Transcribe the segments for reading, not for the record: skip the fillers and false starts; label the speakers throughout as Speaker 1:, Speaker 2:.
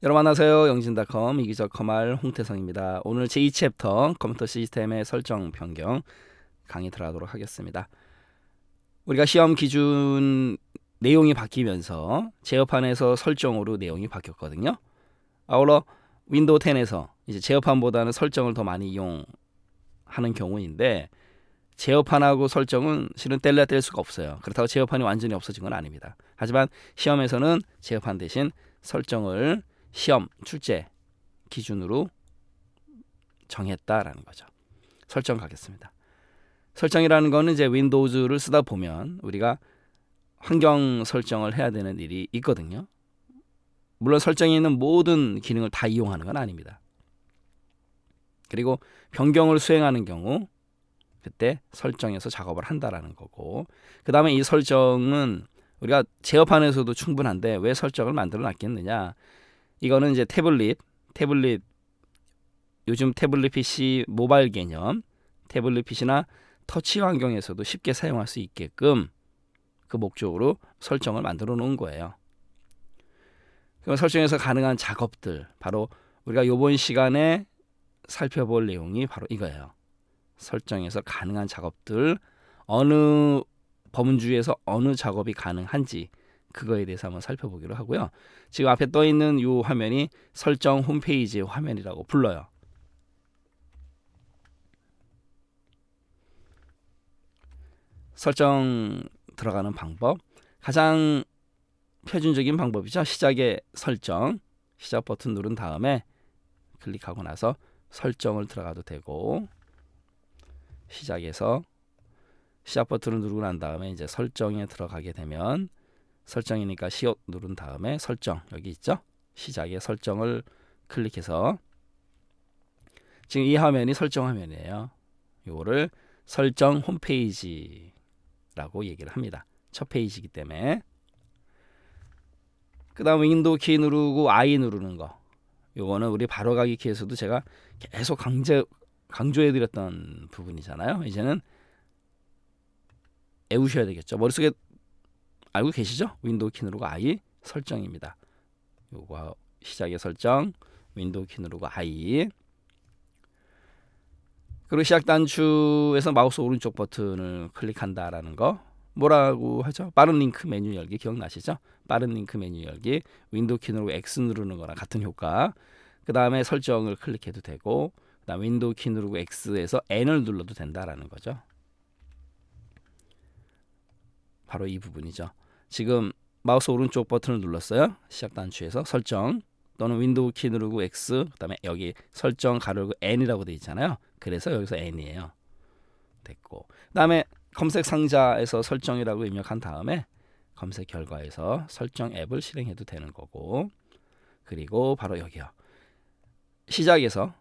Speaker 1: 여러분 안녕하세요. 영진닷컴 이기적 커말 홍태성입니다. 오늘 제2챕터 컴퓨터 시스템의 설정 변경 강의 들어가도록 하겠습니다. 우리가 시험 기준 내용이 바뀌면서 제어판에서 설정으로 내용이 바뀌었거든요. 아울러 윈도우 10에서 이제 제어판보다는 설정을 더 많이 이용하는 경우인데, 제어판하고 설정은 실은 뗄래야 뗄 수가 없어요. 그렇다고 제어판이 완전히 없어진 건 아닙니다. 하지만 시험에서는 제어판 대신 설정을 시험 출제 기준으로 정했다라는 거죠. 설정 가겠습니다. 설정이라는 거는 이제 윈도우즈를 쓰다 보면 우리가 환경 설정을 해야 되는 일이 있거든요. 물론 설정에 있는 모든 기능을 다 이용하는 건 아닙니다. 그리고 변경을 수행하는 경우 그때 설정에서 작업을 한다라는 거고, 그 다음에 이 설정은 우리가 제어판에서도 충분한데 왜 설정을 만들어 놨겠느냐. 이거는 이제 태블릿 요즘 태블릿 PC 모바일 개념 태블릿 PC나 터치 환경에서도 쉽게 사용할 수 있게끔 그 목적으로 설정을 만들어 놓은 거예요. 그럼 설정에서 가능한 작업들, 바로 우리가 이번 시간에 살펴볼 내용이 바로 이거예요. 설정에서 가능한 작업들, 어느 범주에서 어느 작업이 가능한지 그거에 대해서 한번 살펴보기로 하고요. 지금 앞에 떠 있는 이 화면이 설정 홈페이지의 화면이라고 불러요. 설정 들어가는 방법, 가장 표준적인 방법이죠. 시작에 설정, 시작 버튼 누른 다음에 클릭하고 나서 설정을 들어가도 되고, 시작에서 시작 버튼을 누르고 난 다음에 이제 설정에 들어가게 되면, 설정이니까 시옷 누른 다음에 설정 여기 있죠. 시작에 설정을 클릭해서, 지금 이 화면이 설정 화면이에요. 이거를 설정 홈페이지라고 얘기를 합니다. 첫 페이지이기 때문에. 그 다음 윈도우 키 누르고 I 누르는 거, 요거는 우리 바로가기 키에서도 제가 계속 강조해드렸던 부분이잖아요. 이제는 외우셔야 되겠죠. 머릿속에 알고 계시죠? 윈도우 키 누르고 I 설정입니다. 요거 시작의 설정, 윈도우 키 누르고 I. 그리고 시작 단추에서 마우스 오른쪽 버튼을 클릭한다라는 거, 뭐라고 하죠? 빠른 링크 메뉴 열기 기억나시죠? 빠른 링크 메뉴 열기, 윈도우 키 누르고 X 누르는 거랑 같은 효과. 그 다음에 설정을 클릭해도 되고, 그 다음 윈도우 키 누르고 X에서 N을 눌러도 된다라는 거죠. 바로 이 부분이죠. 지금 마우스 오른쪽 버튼을 눌렀어요. 시작 단추에서 설정, 또는 윈도우 키 누르고 X, 그 다음에 여기 설정 가르고 N이라고 되어 있잖아요. 그래서 여기서 N이에요. 됐고, 그 다음에 검색 상자에서 설정이라고 입력한 다음에 검색 결과에서 설정 앱을 실행해도 되는 거고, 그리고 바로 여기요. 시작에서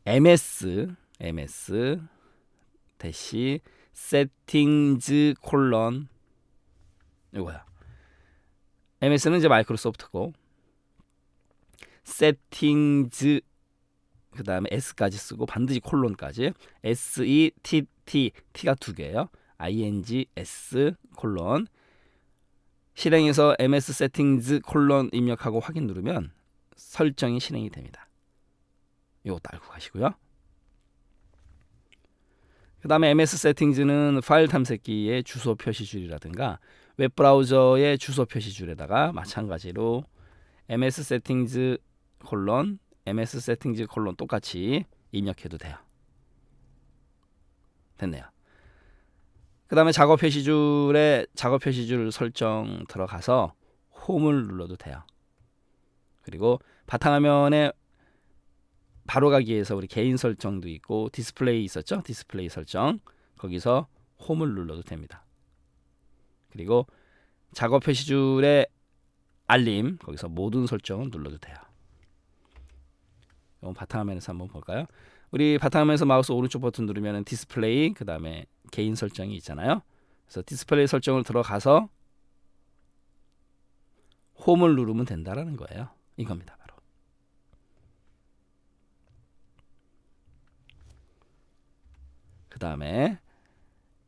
Speaker 1: ms 대시 세팅즈 콜론, 이거야. MS는 이제 마이크로소프트고, 세팅즈 그 다음에 S까지 쓰고 반드시 콜론까지, SETT, T가 두 개예요. INGS 콜론, 실행해서 MS 세팅즈 콜론 입력하고 확인 누르면 설정이 실행이 됩니다. 이것도 알고 가시고요. 그 다음에 MS 세팅즈는 파일 탐색기의 주소 표시줄이라든가 웹브라우저의 주소 표시줄에다가 마찬가지로 MS 세팅즈 콜론, MS 세팅즈 콜론 똑같이 입력해도 돼요. 됐네요. 그 다음에 작업 표시줄 설정 들어가서 홈을 눌러도 돼요. 그리고 바탕화면에 바로가기에서 우리 개인 설정도 있고 디스플레이 있었죠? 디스플레이 설정, 거기서 홈을 눌러도 됩니다. 그리고 작업 표시줄의 알림, 거기서 모든 설정을 눌러도 돼요. 이건 바탕화면에서 한번 볼까요? 우리 바탕화면에서 마우스 오른쪽 버튼 누르면 디스플레이, 그 다음에 개인 설정이 있잖아요. 그래서 디스플레이 설정을 들어가서 홈을 누르면 된다라는 거예요. 이겁니다. 바로. 그 다음에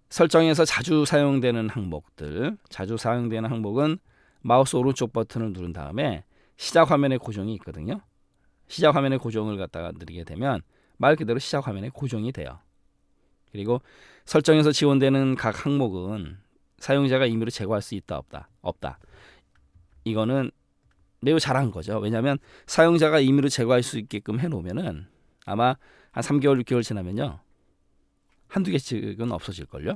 Speaker 1: 설정에서 자주 사용되는 항목들, 자주 사용되는 항목은 마우스 오른쪽 버튼을 누른 다음에 시작 화면에 고정이 있거든요. 시작 화면에 고정을 갖다가 누르게 되면 말 그대로 시작 화면에 고정이 돼요. 그리고 설정에서 지원되는 각 항목은 사용자가 임의로 제거할 수 있다 없다. 이거는 매우 잘한 거죠. 왜냐하면 사용자가 임의로 제거할 수 있게끔 해놓으면은 아마 한 3개월 6개월 지나면요 한두 개씩은 없어질걸요.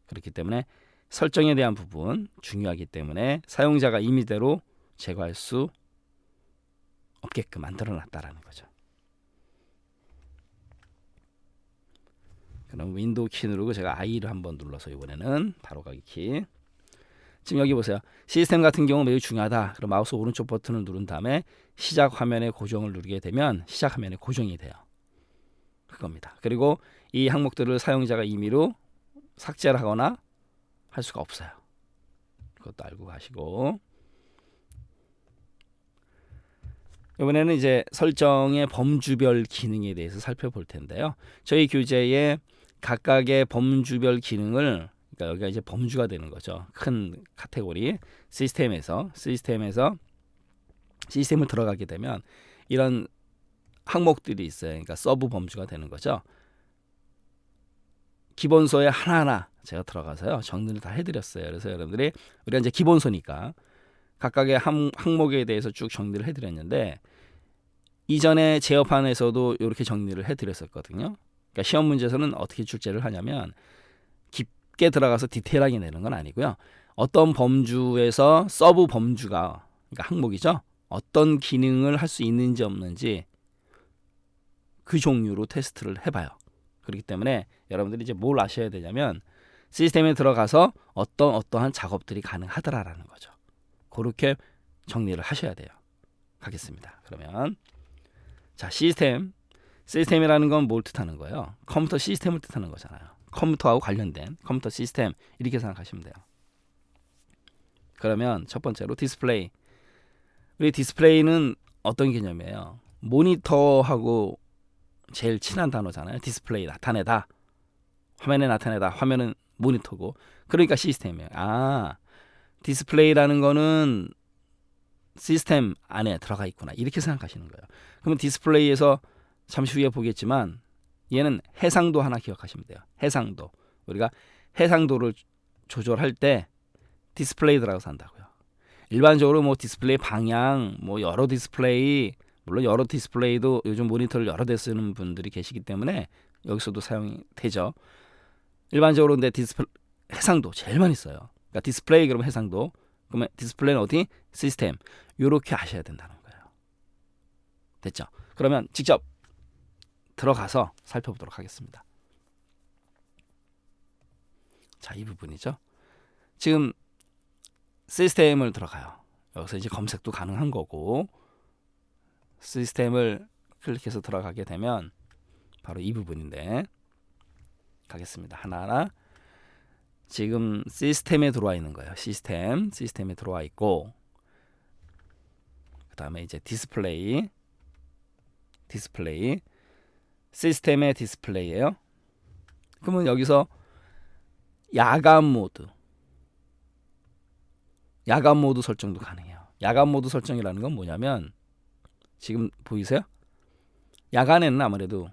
Speaker 1: 그렇기 때문에 설정에 대한 부분 중요하기 때문에 사용자가 임의대로 제거할 수 없게끔 만들어놨다라는 거죠. 그럼 윈도우 키 누르고 제가 I를 한번 눌러서 이번에는 바로 가기 키. 지금 여기 보세요. 시스템 같은 경우 매우 중요하다. 그럼 마우스 오른쪽 버튼을 누른 다음에 시작 화면에 고정을 누르게 되면 시작 화면에 고정이 돼요. 그겁니다. 그리고 이 항목들을 사용자가 임의로 삭제를 하거나 할 수가 없어요. 그것도 알고 가시고, 이번에는 이제 설정의 범주별 기능에 대해서 살펴볼 텐데요. 저희 교재에 각각의 범주별 기능을, 그러니까 여기가 이제 범주가 되는 거죠. 큰 카테고리 시스템에서 시스템을 들어가게 되면 이런 항목들이 있어요. 그러니까 서브 범주가 되는 거죠. 기본소에 하나하나 제가 들어가서요 정리를 다 해드렸어요. 그래서 여러분들이 우리가 이제 기본소니까 각각의 항목에 대해서 쭉 정리를 해드렸는데, 이전에 제어판에서도 이렇게 정리를 해드렸었거든요. 그러니까 시험 문제에서는 어떻게 출제를 하냐면 깊게 들어가서 디테일하게 내는 건 아니고요. 어떤 범주에서 서브 범주가, 그러니까 항목이죠. 어떤 기능을 할 수 있는지 없는지 그 종류로 테스트를 해봐요. 그렇기 때문에 여러분들이 이제 뭘 아셔야 되냐면 시스템에 들어가서 어떠한 작업들이 가능하더라라는 거죠. 그렇게 정리를 하셔야 돼요. 가겠습니다. 그러면 자, 시스템이라는 건 뭘 뜻하는 거예요? 컴퓨터 시스템을 뜻하는 거잖아요. 컴퓨터하고 관련된 컴퓨터 시스템, 이렇게 생각하시면 돼요. 그러면 첫 번째로 디스플레이. 우리 디스플레이는 어떤 개념이에요? 모니터하고 제일 친한 단어잖아요. 디스플레이, 나타내다. 화면에 나타내다. 화면은 모니터고. 그러니까 시스템이에요. 디스플레이라는 거는 시스템 안에 들어가 있구나, 이렇게 생각하시는 거예요. 그러면 디스플레이에서 잠시 후에 보겠지만 얘는 해상도 하나 기억하시면 돼요. 해상도. 우리가 해상도를 조절할 때 디스플레이 들어가서 한다고요. 일반적으로 뭐 디스플레이 방향, 뭐 여러 디스플레이, 물론 여러 디스플레이도 요즘 모니터를 여러 대 쓰는 분들이 계시기 때문에 여기서도 사용이 되죠. 일반적으로 근데 해상도 제일 많이 써요. 그러니까 디스플레이 그러면 해상도. 그러면 디스플레이는 어디? 시스템. 요렇게 아셔야 된다는 거예요. 됐죠? 그러면 직접 들어가서 살펴보도록 하겠습니다. 자, 이 부분이죠. 지금 시스템을 들어가요. 여기서 이제 검색도 가능한 거고, 시스템을 클릭해서 들어가게 되면 바로 이 부분인데, 가겠습니다. 하나하나. 지금 시스템에 들어와 있는 거예요. 시스템에 들어와 있고, 그 다음에 이제 디스플레이, 시스템의 디스플레이예요. 그러면 여기서 야간 모드 설정도 가능해요. 야간 모드 설정이라는 건 뭐냐면, 지금 보이세요? 야간에는 아무래도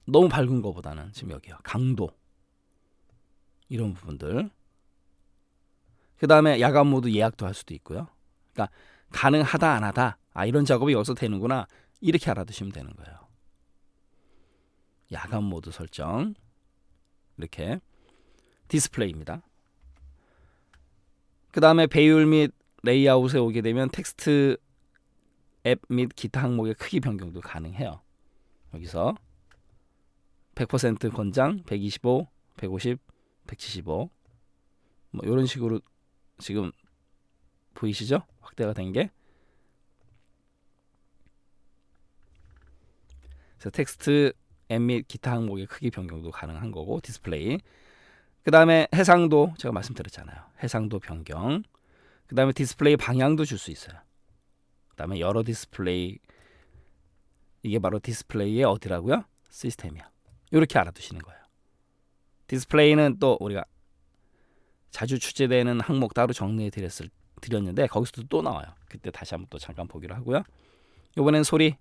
Speaker 1: 너무 밝은 것보다는 지금 여기요, 강도, 이런 부분들. 그 다음에 야간 모드 예약도 할 수도 있고요. 그러니까 가능하다 안 하다, 이런 작업이 여기서 되는구나, 이렇게 알아두시면 되는 거예요. 야간 모드 설정, 이렇게 디스플레이입니다. 그 다음에 배율 및 레이아웃에 오게 되면 텍스트 앱 및 기타 항목의 크기 변경도 가능해요. 여기서 100% 권장, 125, 150, 175, 뭐 이런 식으로 지금 보이시죠? 확대가 된 게. 그래서 텍스트 앱 및 기타 항목의 크기 변경도 가능한 거고, 디스플레이. 그 다음에 해상도, 제가 말씀드렸잖아요. 해상도 변경. 그 다음에 디스플레이 방향도 줄 수 있어요. 그 다음에 여러 디스플레이, 이게 바로 디스플레이의 어디라고요? 시스템이요. 이렇게 알아두시는 거예요. 디스플레이는 또 우리가 자주 출제되는 항목 따로 정리해 드렸는데 거기서도 또 나와요. 그때 다시 한번 또 잠깐 보기로 하고요. 이번엔 소리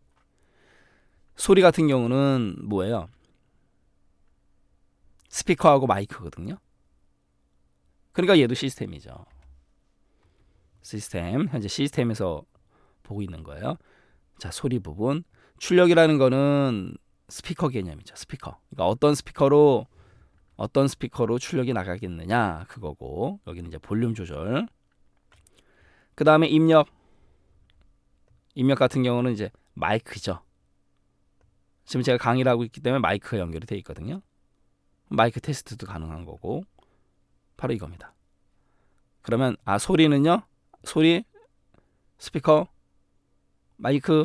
Speaker 1: 같은 경우는 뭐예요? 스피커하고 마이크거든요. 그러니까 얘도 시스템이죠. 시스템, 현재 시스템에서 보고 있는 거예요. 자, 소리 부분. 출력이라는 거는 스피커 개념이죠. 스피커. 그러니까 어떤 스피커로 출력이 나가겠느냐 그거고, 여기는 이제 볼륨 조절. 그 다음에 입력 같은 경우는 이제 마이크죠. 지금 제가 강의를 하고 있기 때문에 마이크가 연결이 돼 있거든요. 마이크 테스트도 가능한 거고, 바로 이겁니다. 그러면 소리는요, 소리, 스피커, 마이크,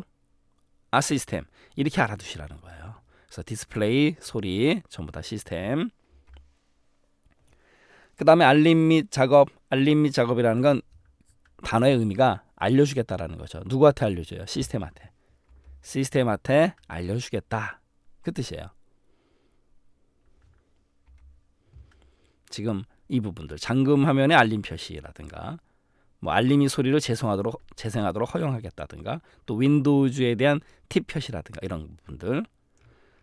Speaker 1: 시스템, 이렇게 알아두시라는 거예요. 그래서 디스플레이, 소리 전부 다 시스템. 그 다음에 알림 및 작업이라는 건 단어의 의미가 알려주겠다라는 거죠. 누구한테 알려줘요? 시스템한테 알려주겠다, 그 뜻이에요. 지금 이 부분들, 잠금 화면의 알림 표시라든가, 뭐 알림이 소리를 재생하도록 허용하겠다든가, 또 윈도우즈에 대한 팁 표시라든가 이런 부분들.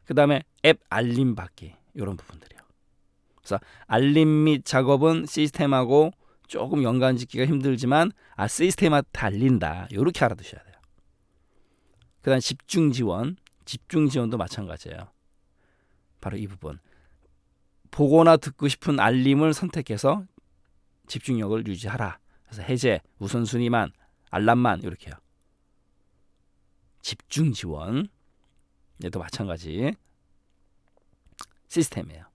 Speaker 1: 그 다음에 앱 알림 받기, 이런 부분들이요. 그래서 알림 및 작업은 시스템하고 조금 연관짓기가 힘들지만 시스템한테 알린다, 이렇게 알아두셔야 돼요. 그 다음 집중 지원도 마찬가지예요. 바로 이 부분. 보거나 듣고 싶은 알림을 선택해서 집중력을 유지하라. 그래서 해제, 우선순위만, 알람만, 이렇게요. 집중 지원, 얘도 마찬가지 시스템이에요.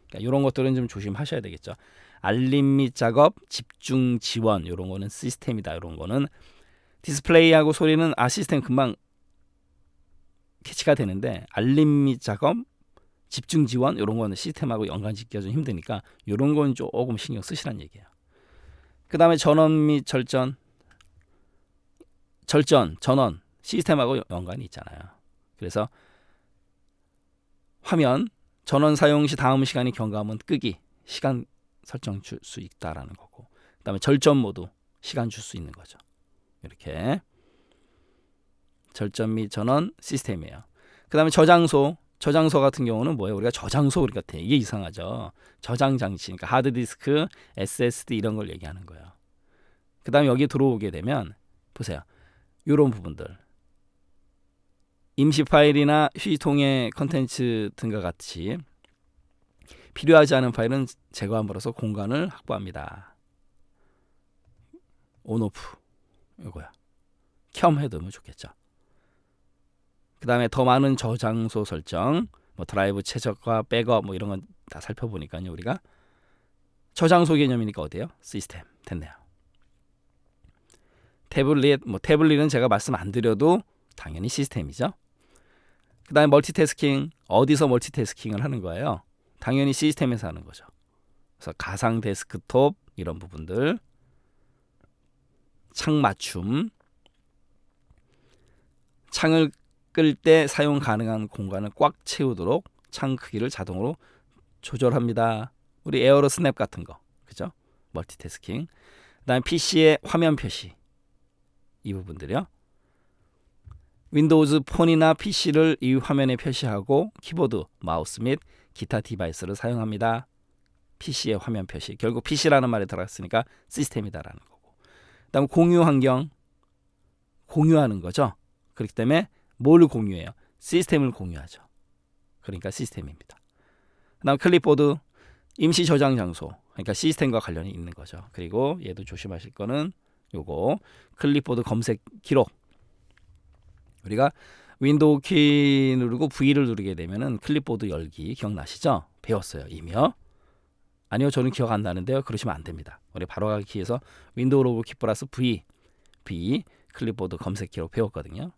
Speaker 1: 그러니까 이런 것들은 좀 조심하셔야 되겠죠. 알림 및 작업, 집중 지원, 이런 거는 시스템이다. 이런 거는 디스플레이하고 소리는 시스템 금방 캐치가 되는데, 알림 및 작업, 집중 지원, 이런 거는 시스템하고 연관짓기가 좀 힘드니까 이런 건 조금 신경 쓰시라는 얘기예요. 그 다음에 전원 및 전원, 시스템하고 연관이 있잖아요. 그래서 화면, 전원 사용 시 다음 시간이 경과하면 끄기, 시간 설정 줄 수 있다라는 거고, 그 다음에 절전 모드, 시간 줄 수 있는 거죠. 이렇게 절전 및 전원 시스템이에요. 그 다음에 저장소 같은 경우는 뭐예요? 우리가 저장소, 우리가 되게 이상하죠. 저장 장치, 그러니까 하드디스크, SSD 이런 걸 얘기하는 거예요. 그 다음에 여기 들어오게 되면 보세요. 이런 부분들, 임시 파일이나 휴지통의 컨텐츠 등과 같이 필요하지 않은 파일은 제거함으로써 공간을 확보합니다. 온오프, 이거야. 켬 해두면 좋겠죠. 그 다음에 더 많은 저장소 설정, 뭐 드라이브 최적화, 백업, 뭐 이런 건 다 살펴보니까요. 우리가 저장소 개념이니까 어때요? 시스템 됐네요. 태블릿은 제가 말씀 안 드려도 당연히 시스템이죠. 그 다음에 멀티태스킹, 어디서 멀티태스킹을 하는 거예요? 당연히 시스템에서 하는 거죠. 그래서 가상 데스크톱, 이런 부분들, 창 맞춤, 창을 끌 때 사용 가능한 공간을 꽉 채우도록 창 크기를 자동으로 조절합니다. 우리 에어로 스냅 같은 거, 그죠? 멀티태스킹. 그다음에 PC의 화면 표시, 이 부분들이요. 윈도우즈 폰이나 PC를 이 화면에 표시하고 키보드, 마우스 및 기타 디바이스를 사용합니다. PC의 화면 표시, 결국 PC라는 말이 들어갔으니까 시스템이다라는 거고. 그다음 공유 환경, 공유하는 거죠. 그렇기 때문에 뭘 공유해요? 시스템을 공유하죠. 그러니까 시스템입니다. 그다음 클립보드, 임시 저장 장소, 그러니까 시스템과 관련이 있는 거죠. 그리고 얘도 조심하실 거는 요거 클립보드 검색 기록. 우리가 윈도우 키 누르고 V를 누르게 되면은 클립보드 열기 기억나시죠? 배웠어요, 이미요. 아니요, 저는 기억 안 나는데요. 그러시면 안 됩니다. 우리 바로가기 키에서 윈도우 로그 키 플러스 V 클립보드 검색 기록 배웠거든요.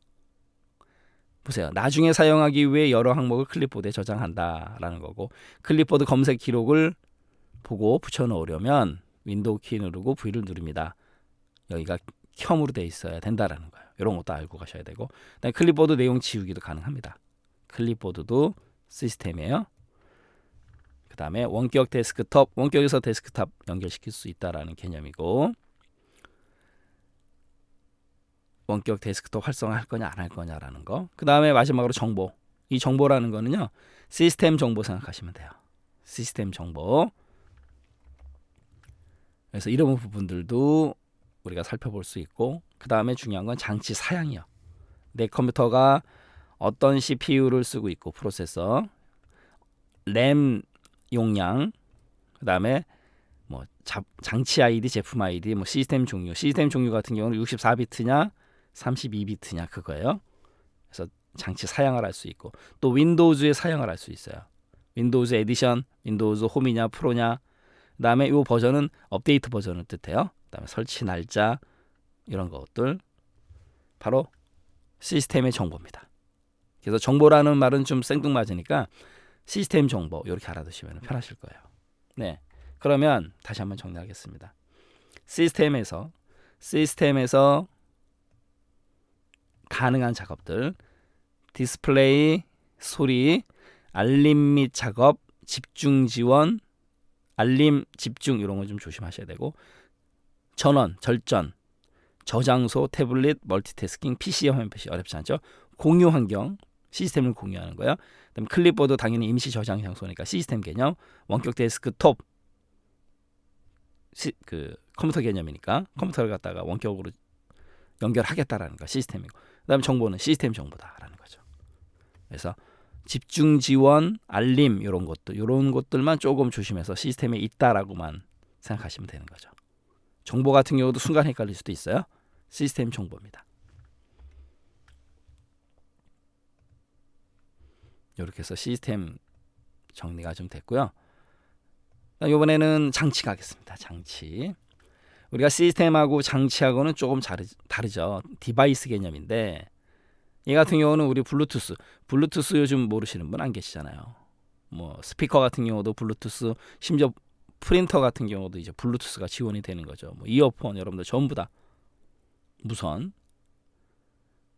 Speaker 1: 보세요. 나중에 사용하기 위해 여러 항목을 클립보드에 저장한다라는 거고, 클립보드 검색 기록을 보고 붙여놓으려면 윈도우 키 누르고 V를 누릅니다. 여기가 켬으로 돼 있어야 된다라는 거예요. 이런 것도 알고 가셔야 되고, 그다음에 클립보드 내용 지우기도 가능합니다. 클립보드도 시스템이에요. 그 다음에 원격 데스크톱, 원격에서 데스크탑 연결시킬 수 있다라는 개념이고, 원격 데스크톱 활성화할 거냐 안 할 거냐라는 거. 그 다음에 마지막으로 정보. 이 정보라는 거는요, 시스템 정보 생각하시면 돼요. 시스템 정보. 그래서 이런 부분들도 우리가 살펴볼 수 있고, 그 다음에 중요한 건 장치 사양이요. 내 컴퓨터가 어떤 CPU를 쓰고 있고, 프로세서, 램 용량, 그 다음에 뭐 장치 아이디, 제품 아이디, 뭐 시스템 종류. 시스템 종류 같은 경우는 64비트냐, 32비트냐 그거예요. 그래서 장치 사양을 할 수 있고, 또 윈도우즈의 사양을 할 수 있어요. 윈도우즈 에디션, 윈도우즈 홈이냐, 프로냐. 그 다음에 이 버전은 업데이트 버전을 뜻해요. 그 다음에 설치 날짜, 이런 것들. 바로 시스템의 정보입니다. 그래서 정보라는 말은 좀 생뚱맞으니까 시스템 정보 이렇게 알아두시면 편하실 거예요. 네, 그러면 다시 한번 정리하겠습니다. 시스템에서 가능한 작업들, 디스플레이, 소리, 알림 및 작업, 집중 지원, 알림, 집중 이런 거 좀 조심하셔야 되고, 전원, 절전, 저장소, 태블릿, 멀티태스킹, PC 화면 표시 어렵지 않죠? 공유 환경, 시스템을 공유하는 거야. 그다음에 클립보드 당연히 임시 저장 장소니까 시스템 개념, 원격 데스크톱, 그 컴퓨터 개념이니까 컴퓨터를 갖다가 원격으로 연결하겠다라는 거 시스템이고, 그다음에 정보는 시스템 정보다라는 거죠. 그래서 집중 지원, 알림 이런 것들만 조금 조심해서 시스템에 있다라고만 생각하시면 되는 거죠. 정보 같은 경우도 순간 헷갈릴 수도 있어요. 시스템 정보입니다. 이렇게 해서 시스템 정리가 좀 됐고요. 이번에는 장치 가겠습니다. 장치. 우리가 시스템하고 장치하고는 조금 다르죠. 디바이스 개념인데, 이 같은 경우는 우리 블루투스 요즘 모르시는 분 안 계시잖아요. 뭐 스피커 같은 경우도 블루투스, 심지어 프린터 같은 경우도 이제 블루투스가 지원이 되는 거죠. 뭐 이어폰 여러분들 전부 다 무선,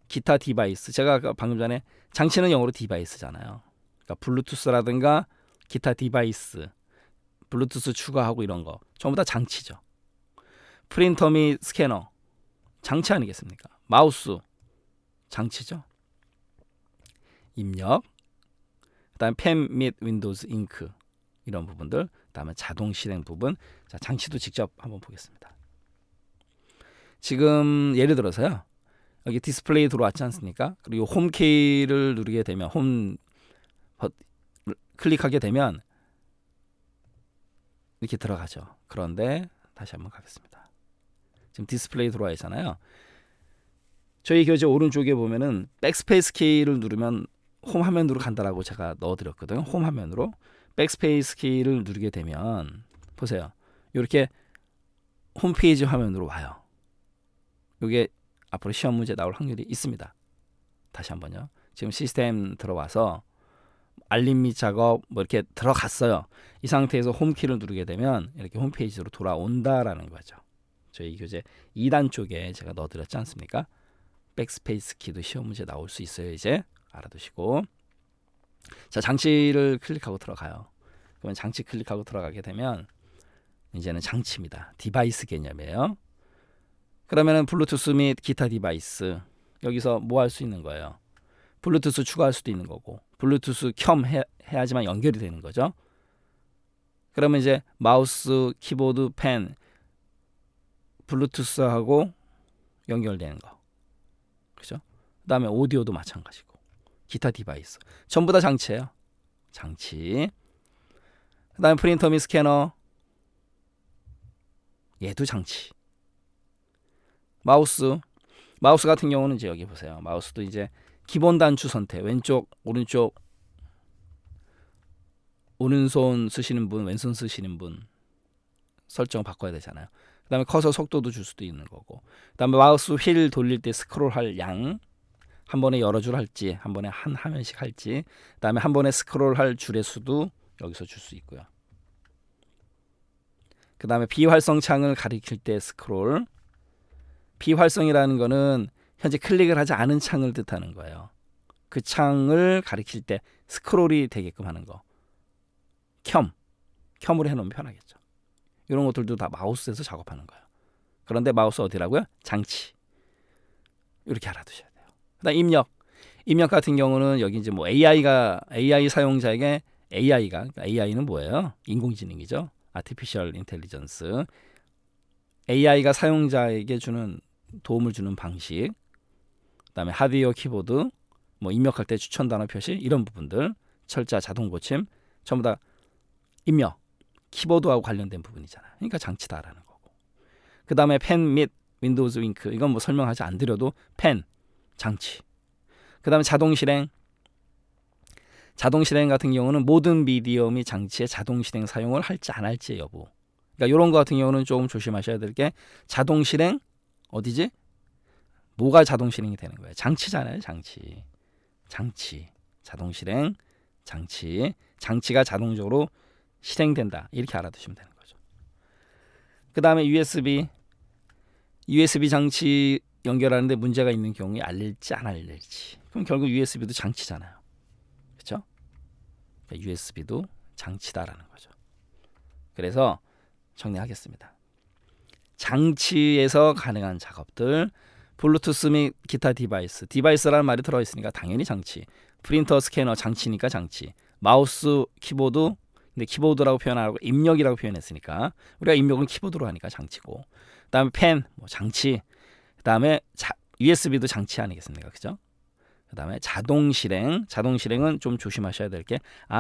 Speaker 1: 기타 디바이스. 제가 방금 전에 장치는 영어로 디바이스잖아요. 그러니까 블루투스라든가 기타 디바이스, 블루투스 추가하고 이런 거 전부 다 장치죠. 프린터 및 스캐너 장치 아니겠습니까? 마우스 장치죠. 입력, 그다음에 펜 및 윈도우즈 잉크 이런 부분들, 그다음에 자동 실행 부분. 자, 장치도 직접 한번 보겠습니다. 지금 예를 들어서요, 여기 디스플레이 들어왔지 않습니까? 그리고 홈 키를 누르게 되면, 클릭하게 되면 이렇게 들어가죠. 그런데 다시 한번 가겠습니다. 지금 디스플레이 들어와 있잖아요. 저희 교재 오른쪽에 보면은 백스페이스 키를 누르면 홈 화면으로 간다라고 제가 넣어드렸거든요. 홈 화면으로 백스페이스 키를 누르게 되면 보세요. 이렇게 홈페이지 화면으로 와요. 이게 앞으로 시험 문제 나올 확률이 있습니다. 다시 한번요. 지금 시스템 들어와서 알림 및 작업 뭐 이렇게 들어갔어요. 이 상태에서 홈키를 누르게 되면 이렇게 홈페이지로 돌아온다라는 거죠. 저희 교재 2단 쪽에 제가 넣어드렸지 않습니까? 백스페이스 키도 시험 문제 나올 수 있어요. 이제 알아두시고, 자, 장치를 클릭하고 들어가요. 그러면 장치 클릭하고 들어가게 되면 이제는 장치입니다. 디바이스 개념이에요. 그러면은 블루투스 및 기타 디바이스, 여기서 뭐 할 수 있는 거예요? 블루투스 추가할 수도 있는 거고, 블루투스 해야지만 연결이 되는 거죠. 그러면 이제 마우스, 키보드, 펜, 블루투스하고 연결되는 거, 그죠? 그다음에 오디오도 마찬가지고, 기타 디바이스 전부 다 장치예요. 장치. 그다음에 프린터 및 스캐너, 얘도 장치. 마우스 같은 경우는 이제 여기 보세요. 마우스도 이제 기본 단추 선택, 왼쪽, 오른쪽, 오른손 쓰시는 분, 왼손 쓰시는 분 설정 바꿔야 되잖아요. 그다음에 커서 속도도 줄 수도 있는 거고, 그다음에 마우스 휠 돌릴 때 스크롤할 양, 한 번에 여러 줄 할지, 한 번에 한 화면씩 할지, 그다음에 한 번에 스크롤할 줄의 수도 여기서 줄 수 있고요. 그다음에 비활성 창을 가리킬 때 스크롤. 비활성이라는 거는 현재 클릭을 하지 않은 창을 뜻하는 거예요. 그 창을 가리킬 때 스크롤이 되게끔 하는 거. 켬으로 해놓으면 편하겠죠. 이런 것들도 다 마우스에서 작업하는 거예요. 그런데 마우스 어디라고요? 장치. 이렇게 알아두셔야 돼요. 그다음 입력 같은 경우는 여기 이제 뭐 AI 사용자에게 AI는 뭐예요? 인공지능이죠. Artificial Intelligence. AI가 사용자에게 주는 도움을 주는 방식. 그다음에 하드웨어 키보드, 뭐 입력할 때 추천 단어 표시 이런 부분들, 철자 자동 고침 전부 다 입력 키보드하고 관련된 부분이잖아요. 그러니까 장치다라는 거고. 그다음에 펜 및 윈도우즈 윙크 이건 뭐 설명하지 안 드려도 펜 장치. 그다음에 자동 실행 같은 경우는 모든 미디엄이 장치의 자동 실행 사용을 할지 안 할지의 여부. 그러니까 이런 거 같은 경우는 조금 조심하셔야 될 게 자동 실행 어디지? 뭐가 자동 실행이 되는 거예요? 장치잖아요, 장치. 자동 실행 장치가 자동적으로 실행된다. 이렇게 알아두시면 되는 거죠. 그다음에 USB 장치 연결하는데 문제가 있는 경우에 알릴지 안 알릴지. 그럼 결국 USB도 장치잖아요. 그렇죠? 그러니까 USB도 장치다라는 거죠. 그래서 정리하겠습니다. 장치에서 가능한 작업들, 블루투스 및 기타 디바이스라는 말이 들어있으니까 당연히 장치. 프린터, 스캐너 장치니까 장치. 마우스, 키보드, 근데 키보드라고 표현 안 하고 입력이라고 표현했으니까 우리가 입력은 키보드로 하니까 장치고. 그다음에 펜, 뭐 장치. 그다음에 USB도 장치 아니겠습니까, 그죠? 그다음에 자동 실행은 좀 조심하셔야 될 게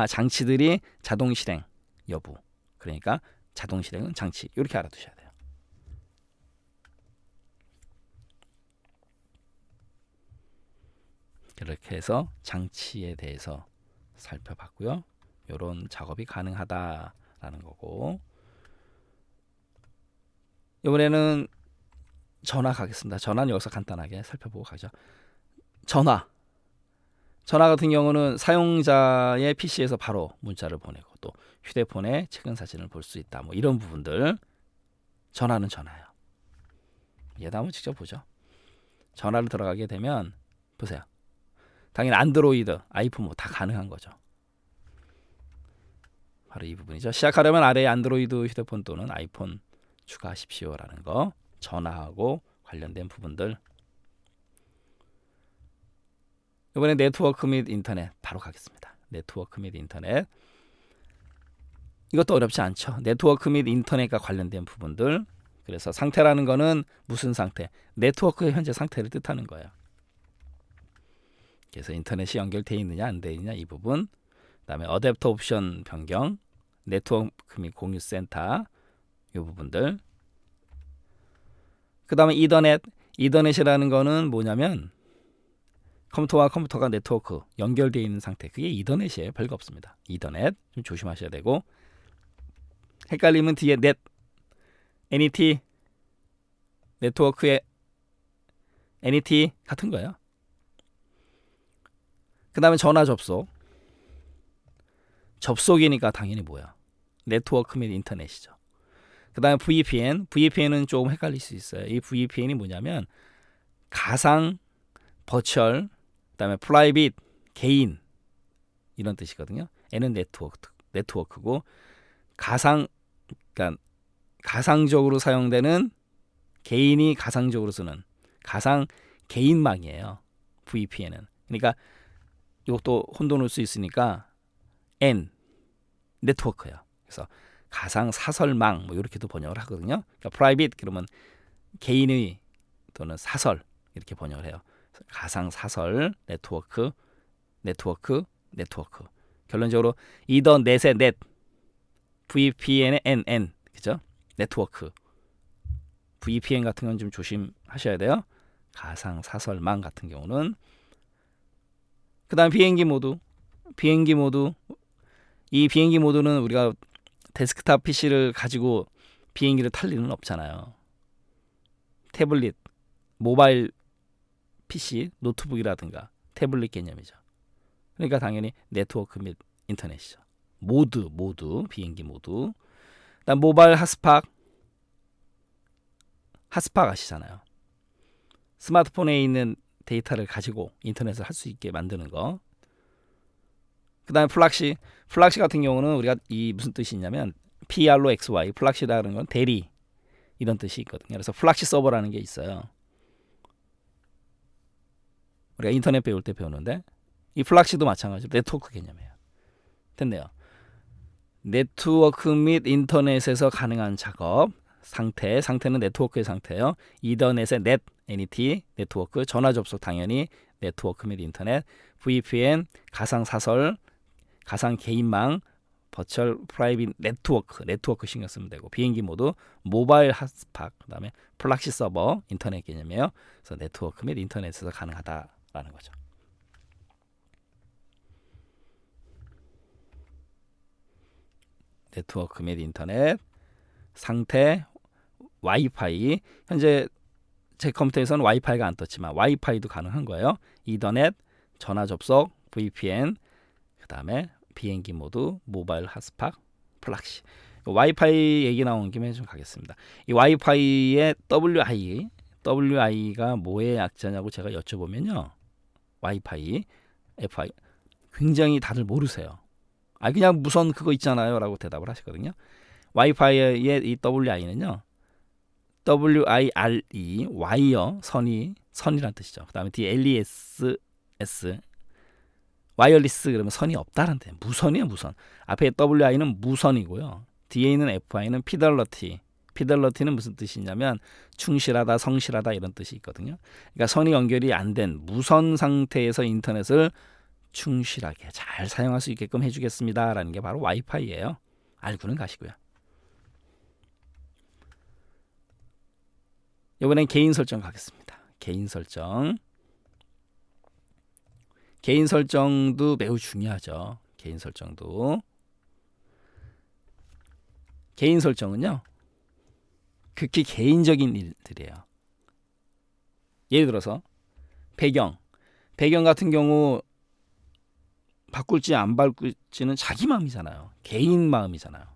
Speaker 1: 장치들이 자동 실행 여부. 그러니까 자동 실행은 장치 이렇게 알아두셔야 돼요. 이렇게 해서 장치에 대해서 살펴봤고요. 이런 작업이 가능하다라는 거고. 이번에는 전화 가겠습니다. 전화는 여기서 간단하게 살펴보고 가죠. 전화 같은 경우는 사용자의 PC에서 바로 문자를 보내고 또 휴대폰에 최근 사진을 볼 수 있다. 뭐 이런 부분들. 전화는 전화예요. 얘도 한번 직접 보죠. 전화를 들어가게 되면 보세요. 당연히 안드로이드, 아이폰 뭐 다 가능한 거죠. 바로 이 부분이죠. 시작하려면 아래에 안드로이드 휴대폰 또는 아이폰 추가하십시오라는 거. 전화하고 관련된 부분들. 이번에 네트워크 및 인터넷 바로 가겠습니다. 네트워크 및 인터넷. 이것도 어렵지 않죠. 네트워크 및 인터넷과 관련된 부분들. 그래서 상태라는 거는 무슨 상태? 네트워크의 현재 상태를 뜻하는 거예요. 그래서 인터넷이 연결되어 있느냐 안 되어 있느냐 이 부분. 그다음에 어댑터 옵션 변경, 네트워크 및 공유 센터 이 부분들. 그다음에 이더넷이라는 거는 뭐냐면 컴퓨터와 컴퓨터가 네트워크 연결되어 있는 상태. 그게 이더넷이에요. 별거 없습니다. 이더넷 좀 조심하셔야 되고. 헷갈리면 뒤에 NET 네트워크의 NET 같은 거예요. 그 다음에 전화 접속이니까 당연히 뭐야? 네트워크 및 인터넷이죠. 그 다음에 VPN은 조금 헷갈릴 수 있어요. 이 VPN이 뭐냐면 가상, 버추얼, 그 다음에 프라이빗, 개인 이런 뜻이거든요. N은 네트워크고 그러니까 가상적으로 사용되는 개인이 가상적으로 쓰는 가상 개인망이에요. VPN은. 그러니까 이것도 혼돈을 수 있으니까 N 네트워크예요. 그래서 가상 사설망 뭐 이렇게도 번역을 하거든요. 그러니까 프라이빗 그러면 개인의 또는 사설 이렇게 번역을 해요. 가상 사설 네트워크. 결론적으로 이더넷의 넷, VPN의 N 그죠? 네트워크. VPN 같은 건 좀 조심하셔야 돼요. 가상 사설망 같은 경우는. 그다음 비행기 모드. 이 비행기 모드는 우리가 데스크탑 PC를 가지고 비행기를 탈 일은 없잖아요. 태블릿, 모바일 PC, 노트북이라든가 태블릿 개념이죠. 그러니까 당연히 네트워크 및 인터넷이죠. 모드, 비행기 모드. 그다음 모바일 핫스팟 아시잖아요. 스마트폰에 있는 데이터를 가지고 인터넷을 할 수 있게 만드는 거. 그다음에 플락시 같은 경우는 우리가 이 무슨 뜻이 있냐면 PROXY, 플락시다라는 건 대리 이런 뜻이 있거든요. 그래서 플락시 서버라는 게 있어요. 우리가 인터넷 배울 때 배우는데 이 플락시도 마찬가지로 네트워크 개념이에요. 됐네요. 네트워크 및 인터넷에서 가능한 작업 상태는 네트워크의 상태예요. 이더넷의 넷, NET, 네트워크, 전화 접속 당연히 네트워크 및 인터넷, VPN, 가상 사설, 가상 개인망, 버추얼 프라이빗 네트워크 신경 쓰면 되고, 비행기 모드, 모바일 핫스팟, 그다음에 플락시 서버, 인터넷 개념이에요. 그래서 네트워크 및 인터넷에서 가능하다라는 거죠. 네트워크 및 인터넷 상태 와이파이. 현재 제 컴퓨터에서는 와이파이가 안 떴지만 와이파이도 가능한 거예요. 이더넷, 전화 접속, VPN, 그 다음에 비행기 모드, 모바일 핫스팟, 플락시. 와이파이 얘기 나온 김에 좀 가겠습니다. 이 와이파이의 WI가 뭐의 약자냐고 제가 여쭤보면요. 와이파이, FI 굉장히 다들 모르세요. 그냥 무선 그거 있잖아요 라고 대답을 하시거든요. 와이파이의 이 WI는요. WIRE, 와이어, 선이란 뜻이죠. 그 다음에 DLESS, 와이어리스 그러면 선이 없다는 뜻. 무선이에요, 무선. 앞에 WI는 무선이고요. 뒤에 있는 FI는 피델러티는 무슨 뜻이냐면 충실하다, 성실하다 이런 뜻이 있거든요. 그러니까 선이 연결이 안 된 무선 상태에서 인터넷을 충실하게 잘 사용할 수 있게끔 해주겠습니다라는 게 바로 와이파이예요. 알고는 가시고요. 이번엔 개인 설정 가겠습니다. 개인 설정도 매우 중요하죠. 개인 설정은요. 극히 개인적인 일들이에요. 예를 들어서 배경 같은 경우 바꿀지 안 바꿀지는 자기 마음이잖아요. 개인 마음이잖아요.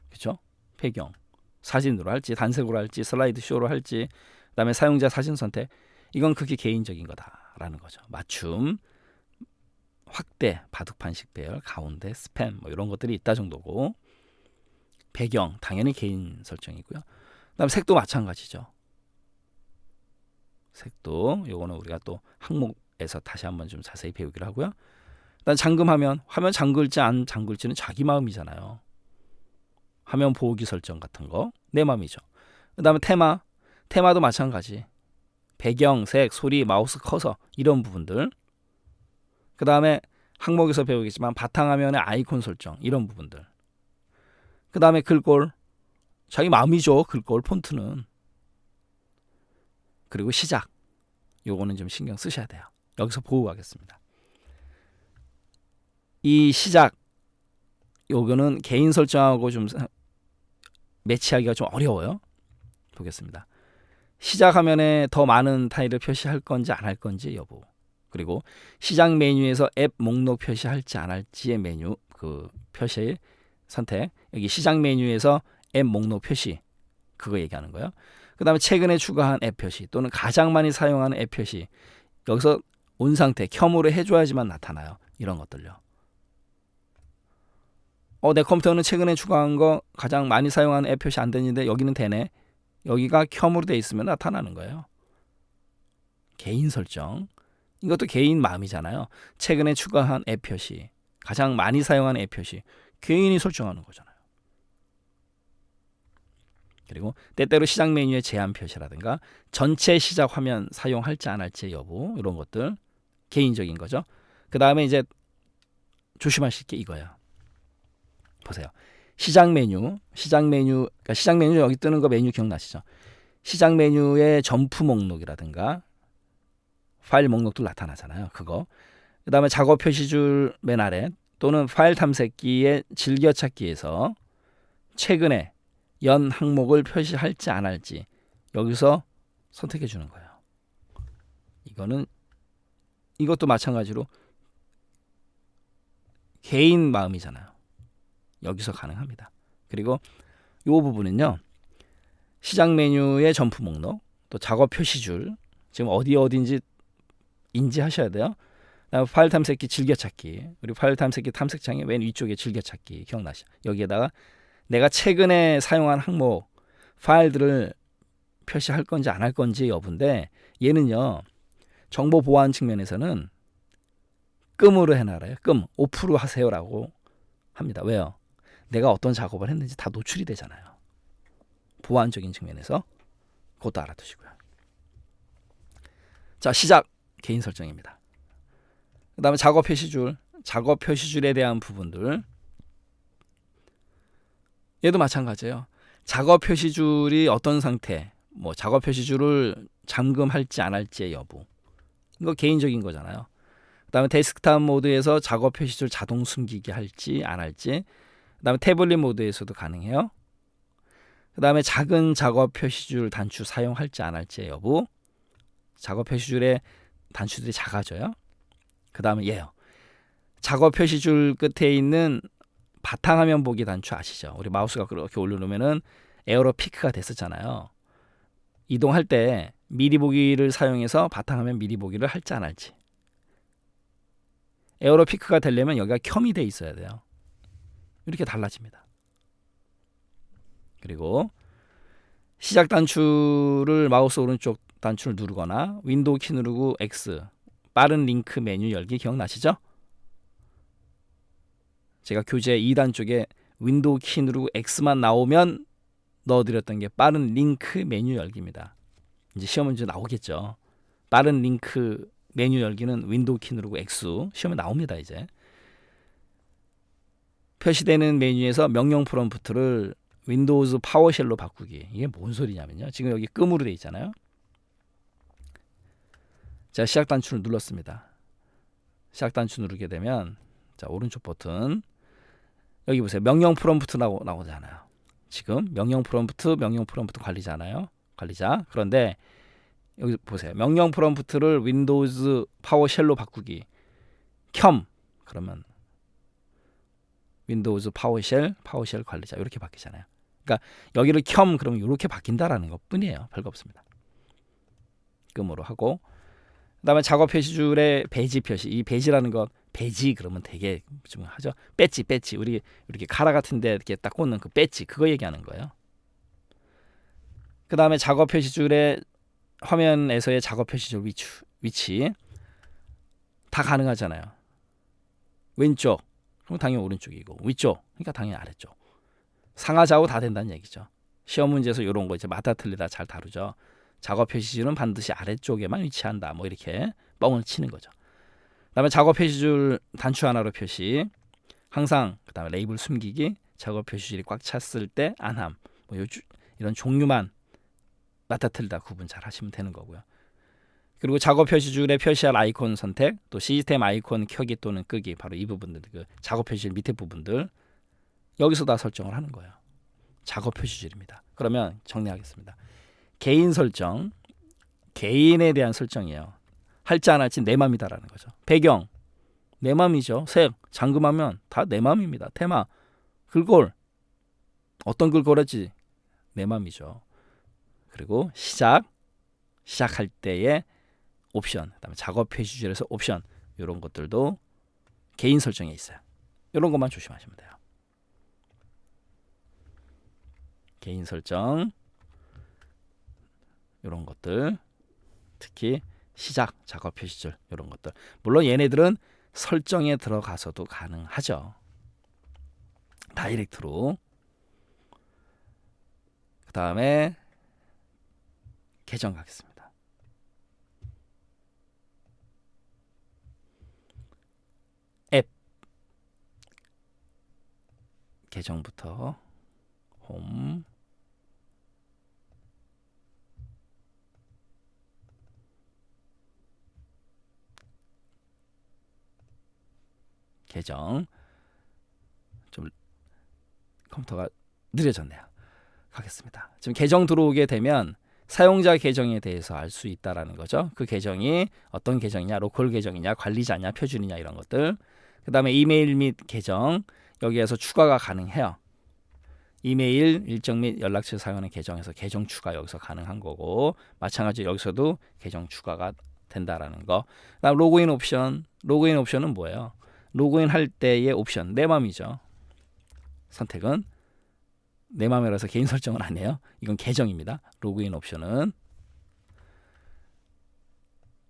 Speaker 1: 그렇죠? 배경 사진으로 할지 단색으로 할지 슬라이드 쇼로 할지 그다음에 사용자 사진 선택 이건 극히 개인적인 거다라는 거죠. 맞춤, 확대, 바둑판 식배열, 가운데, 스팸 뭐 이런 것들이 있다 정도고 배경 당연히 개인 설정이고요. 그다음에 색도 마찬가지죠. 색도 요거는 우리가 또 항목에서 다시 한번 좀 자세히 배우기로 하고요. 일단 잠금하면 화면 잠글지 안 잠글지는 자기 마음이잖아요. 화면 보호기 설정 같은 거 내 마음이죠. 그다음에 테마도 마찬가지. 배경, 색, 소리, 마우스 커서 이런 부분들. 그다음에 항목에서 배우겠지만 바탕화면의 아이콘 설정 이런 부분들. 그다음에 글꼴 자기 마음이죠. 글꼴 폰트는. 그리고 시작. 요거는 좀 신경 쓰셔야 돼요. 여기서 보호하겠습니다. 이 시작 요거는 개인 설정하고 좀 매치하기가 좀 어려워요. 보겠습니다. 시작 화면에 더 많은 타일을 표시할 건지 안 할 건지 여부. 그리고 시작 메뉴에서 앱 목록 표시할지 안 할지의 메뉴 그 표시 선택. 여기 시작 메뉴에서 앱 목록 표시 그거 얘기하는 거예요. 그다음에 최근에 추가한 앱 표시 또는 가장 많이 사용하는 앱 표시. 여기서 온 상태 켬으로 해줘야지만 나타나요. 이런 것들요. 내 컴퓨터는 최근에 추가한 거 가장 많이 사용하는 앱 표시 안 되는데 여기는 되네. 여기가 켬으로 돼 있으면 나타나는 거예요. 개인 설정. 이것도 개인 마음이잖아요. 최근에 추가한 앱 표시, 가장 많이 사용하는 앱 표시, 개인이 설정하는 거잖아요. 그리고 때때로 시작 메뉴의 제한 표시라든가 전체 시작 화면 사용할지 안 할지 여부 이런 것들 개인적인 거죠. 그 다음에 이제 조심하실 게 이거예요. 보세요. 시작 메뉴 여기 뜨는 거 메뉴 기억나시죠? 시작 메뉴의 점프 목록이라든가 파일 목록도 나타나잖아요. 그거. 그 다음에 작업 표시줄 맨 아래 또는 파일 탐색기의 즐겨찾기에서 최근에 연 항목을 표시할지 안 할지 여기서 선택해 주는 거예요. 이것도 마찬가지로 개인 마음이잖아요. 여기서 가능합니다. 그리고 이 부분은요. 시작 메뉴의 점프 목록, 또 작업 표시줄, 지금 어디인지 인지하셔야 돼요. 파일 탐색기 즐겨찾기, 우리 파일 탐색기 탐색창의 맨 위쪽에 즐겨찾기 기억나시죠? 여기에다가 내가 최근에 사용한 항목 파일들을 표시할 건지 안 할 건지 여부인데 얘는요. 정보 보안 측면에서는 끔으로 해놔라요. 끔, 오프로 하세요라고 합니다. 왜요? 내가 어떤 작업을 했는지 다 노출이 되잖아요. 보안적인 측면에서 그것도 알아두시고요. 자, 시작 개인 설정입니다. 그 다음에 작업 표시줄, 작업 표시줄에 대한 부분들 얘도 마찬가지예요. 작업 표시줄이 어떤 상태, 뭐 작업 표시줄을 잠금할지 안 할지의 여부, 이거 개인적인 거잖아요. 그 다음에 데스크탑 모드에서 작업 표시줄 자동 숨기기 할지 안 할지, 그 다음에 태블릿 모드에서도 가능해요. 그 다음에 작은 작업 표시줄 단추 사용할지 안 할지의 여부, 작업 표시줄의 단추들이 작아져요. 그 다음에 얘요. 작업 표시줄 끝에 있는 바탕화면 보기 단추 아시죠? 우리 마우스가 그렇게 올려놓으면은 에어로 피크가 됐었잖아요. 이동할 때 미리 보기를 사용해서 바탕화면 미리 보기를 할지 안 할지. 에어로 피크가 되려면 여기가 켬이 돼 있어야 돼요. 이렇게 달라집니다. 그리고 시작 단추를 마우스 오른쪽 단추를 누르거나 윈도우 키 누르고 X 빠른 링크 메뉴 열기 기억나시죠? 제가 교재 2단 쪽에 윈도우 키 누르고 X만 나오면 넣어드렸던 게 빠른 링크 메뉴 열기입니다. 이제 시험 문제 나오겠죠. 빠른 링크 메뉴 열기는 윈도우 키 누르고 X 시험에 나옵니다. 이제 표시되는 메뉴에서 명령 프롬프트를 윈도우즈 파워쉘로 바꾸기. 이게 뭔 소리냐면요. 지금 여기 끔으로 돼 있잖아요. 자, 시작 단추를 눌렀습니다. 시작 단추 누르게 되면 자, 오른쪽 버튼 여기 보세요. 명령 프롬프트 나오잖아요. 지금 명령 프롬프트 관리자잖아요. 관리자. 그런데 여기 보세요. 명령 프롬프트를 윈도우즈 파워쉘로 바꾸기. 켬. 그러면 윈도우즈 파워쉘 관리자 이렇게 바뀌잖아요. 그러니까 여기를 켬 그러면 이렇게 바뀐다라는 것뿐이에요. 별거 없습니다. 끔으로 하고 그다음에 작업 표시줄의 배지 표시. 이 배지라는 것 배지 그러면 되게 좀 하죠. 배지 우리 이렇게 카라 같은데 이렇게 딱 꽂는 그 배지 그거 얘기하는 거예요. 그다음에 작업 표시줄의 화면에서의 작업 표시줄 위치 다 가능하잖아요. 왼쪽 그럼 당연히 오른쪽이고 위쪽 그러니까 당연히 아래쪽. 상하좌우 다 된다는 얘기죠. 시험 문제에서 이런 거 이제 맞다 틀리다 잘 다루죠. 작업 표시줄은 반드시 아래쪽에만 위치한다. 뭐 이렇게 뻥을 치는 거죠. 그다음에 작업 표시줄 단추 하나로 표시. 항상 그다음에 레이블 숨기기. 작업 표시줄이 꽉 찼을 때 안함. 뭐 이런 종류만 맞다 틀리다 구분 잘 하시면 되는 거고요. 그리고 작업 표시줄에 표시할 아이콘 선택, 또 시스템 아이콘 켜기 또는 끄기. 바로 이 부분들, 그 작업 표시줄 밑에 부분들 여기서 다 설정을 하는 거예요. 작업 표시줄입니다. 그러면 정리하겠습니다. 개인 설정, 개인에 대한 설정이에요. 할지 안 할지 내 맘이다라는 거죠. 배경, 내 맘이죠. 색, 잠금하면 다 내 맘입니다. 테마, 글꼴, 어떤 글꼴할지 내 맘이죠. 그리고 시작할 때의 옵션, 그다음에 작업 표시줄에서 옵션 이런 것들도 개인 설정에 있어요. 이런 것만 조심하시면 돼요. 개인 설정 이런 것들 특히 시작 작업 표시줄 이런 것들 물론 얘네들은 설정에 들어가서도 가능하죠. 다이렉트로. 그 다음에 계정 가겠습니다. 앱 계정부터 홈 계정 좀 컴퓨터가 느려졌네요. 가겠습니다. 지금 계정 들어오게 되면 사용자 계정에 대해서 알 수 있다라는 거죠. 그 계정이 어떤 계정이냐, 로컬 계정이냐, 관리자냐, 표준이냐 이런 것들. 그 다음에 이메일 및 계정 여기에서 추가가 가능해요. 이메일, 일정 및 연락처 사용하는 계정에서 계정 추가 여기서 가능한 거고 마찬가지로 여기서도 계정 추가가 된다라는 거. 그다음 로그인 옵션. 로그인 옵션은 뭐예요? 로그인 할 때의 옵션 내 맘이죠. 선택은 내 마음이라서 개인 설정은 안 해요. 이건 계정입니다. 로그인 옵션은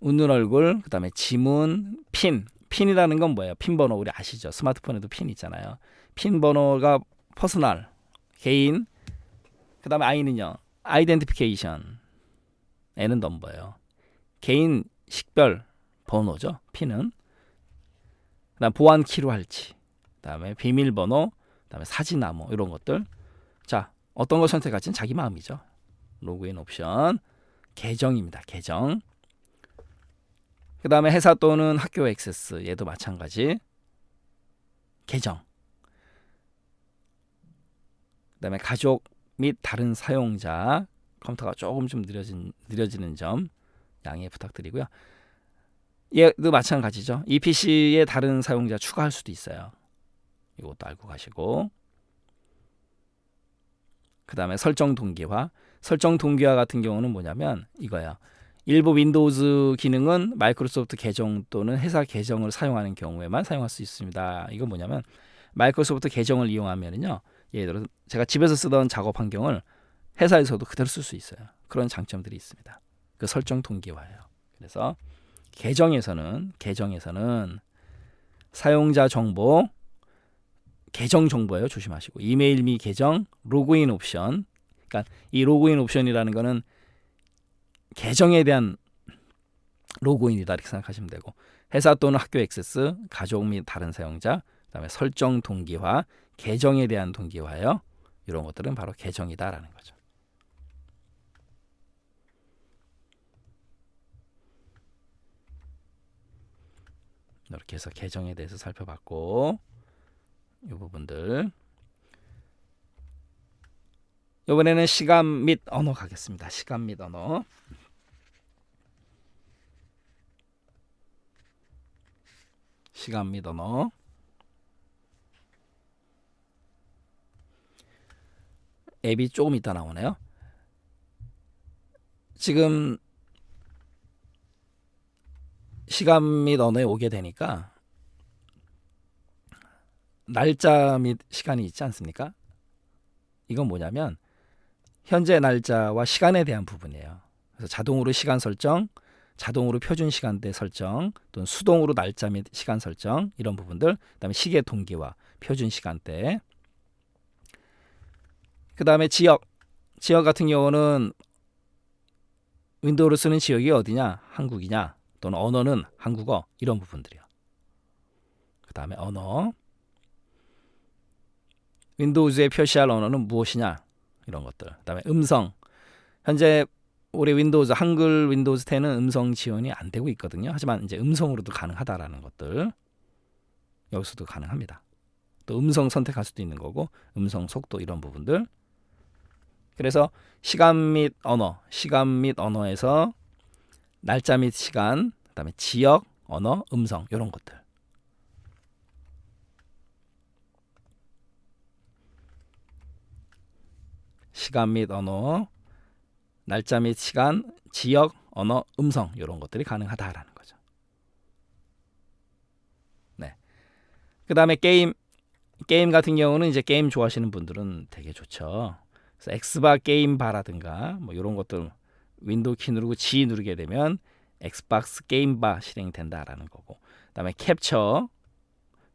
Speaker 1: 웃는 얼굴, 그 다음에 지문, 핀이라는 건 뭐예요? 핀 번호 우리 아시죠? 스마트폰에도 핀 있잖아요. 핀 번호가 퍼스널, 개인, 그 다음에 I는요. 아이덴티피케이션, N은 넘버예요. 개인 식별 번호죠. 핀은. 그 다음 보안 키로 할지, 그 다음에 비밀번호, 그 다음에 사진암호 이런 것들. 자, 어떤 걸 선택할지는 자기 마음이죠. 로그인 옵션, 계정입니다. 계정. 그 다음에 회사 또는 학교 액세스, 얘도 마찬가지. 계정. 그 다음에 가족 및 다른 사용자, 컴퓨터가 조금 좀 느려지는 점 양해 부탁드리고요. 얘도 마찬가지죠. 이 PC에 다른 사용자 추가할 수도 있어요. 이것도 알고 가시고. 그 다음에 설정 동기화. 설정 동기화 같은 경우는 뭐냐면 이거야. 일부 윈도우즈 기능은 마이크로소프트 계정 또는 회사 계정을 사용하는 경우에만 사용할 수 있습니다. 이건 뭐냐면 마이크로소프트 계정을 이용하면은요. 예를 들어 제가 집에서 쓰던 작업 환경을 회사에서도 그대로 쓸 수 있어요. 그런 장점들이 있습니다. 그 설정 동기화예요. 그래서 계정에서는 사용자 정보, 계정 정보예요. 조심하시고 이메일 및 계정, 로그인 옵션. 그러니까 이 로그인 옵션이라는 거는 계정에 대한 로그인이다 이렇게 생각하시면 되고, 회사 또는 학교 액세스, 가족 및 다른 사용자, 그다음에 설정 동기화, 계정에 대한 동기화예요. 이런 것들은 바로 계정이다라는 거죠. 이렇게 해서 계정에 대해서 살펴봤고, 이 부분들. 이번에는 시간 및 언어 가겠습니다. 시간 및 언어. 시간 및 언어. 앱이 조금 이따 나오네요. 지금 시간 및 언어에 오게 되니까 날짜 및 시간이 있지 않습니까? 이건 뭐냐면 현재 날짜와 시간에 대한 부분이에요. 그래서 자동으로 시간 설정, 자동으로 표준 시간대 설정, 또는 수동으로 날짜 및 시간 설정, 이런 부분들. 그다음에 시계 동기화, 표준 시간대. 그다음에 지역 같은 경우는 윈도우를 쓰는 지역이 어디냐, 한국이냐, 또는 언어는 한국어, 이런 부분들이요. 그다음에 언어, 윈도우즈에 표시할 언어는 무엇이냐, 이런 것들. 그다음에 음성, 현재 올해 윈도우즈, 한글 윈도우즈 10은 음성 지원이 안 되고 있거든요. 하지만 이제 음성으로도 가능하다라는 것들, 여기서도 가능합니다. 또 음성 선택할 수도 있는 거고, 음성 속도, 이런 부분들. 그래서 시간 및 언어에서 날짜 및 시간, 그다음에 지역, 언어, 음성, 이런 것들. 시간 및 언어, 날짜 및 시간, 지역, 언어, 음성, 이런 것들이 가능하다라는 거죠. 네. 그다음에 게임 같은 경우는 이제 게임 좋아하시는 분들은 되게 좋죠. 그래서 엑스박 게임바라든가 뭐 이런 것들 윈도우 키 누르고 G 누르게 되면 엑스박스 게임바 실행이 된다라는 거고, 그다음에 캡처,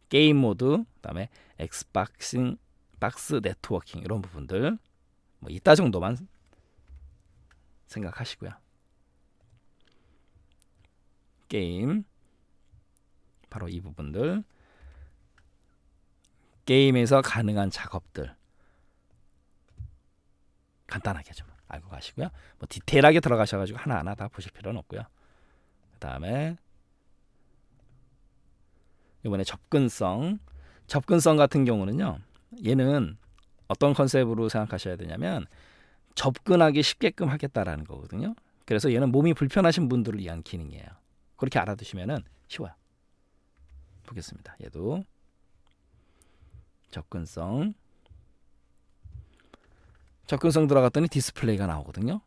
Speaker 1: 게임 모드, 그다음에 엑스박스 네트워킹, 이런 부분들 뭐 이따 정도만 생각하시고요. 게임, 바로 이 부분들. 게임에서 가능한 작업들 간단하게 좀 알고 가시고요. 뭐 디테일하게 들어가셔가지고 하나하나 다 보실 필요는 없고요. 그 다음에 이번에 접근성 같은 경우는요, 얘는 어떤 컨셉으로 생각하셔야 되냐면 접근하기 쉽게끔 하겠다라는 거거든요. 그래서 얘는 몸이 불편하신 분들을 위한 기능이에요. 그렇게 알아두시면은 쉬워요. 보겠습니다. 얘도 접근성 들어갔더니 디스플레이가 나오거든요.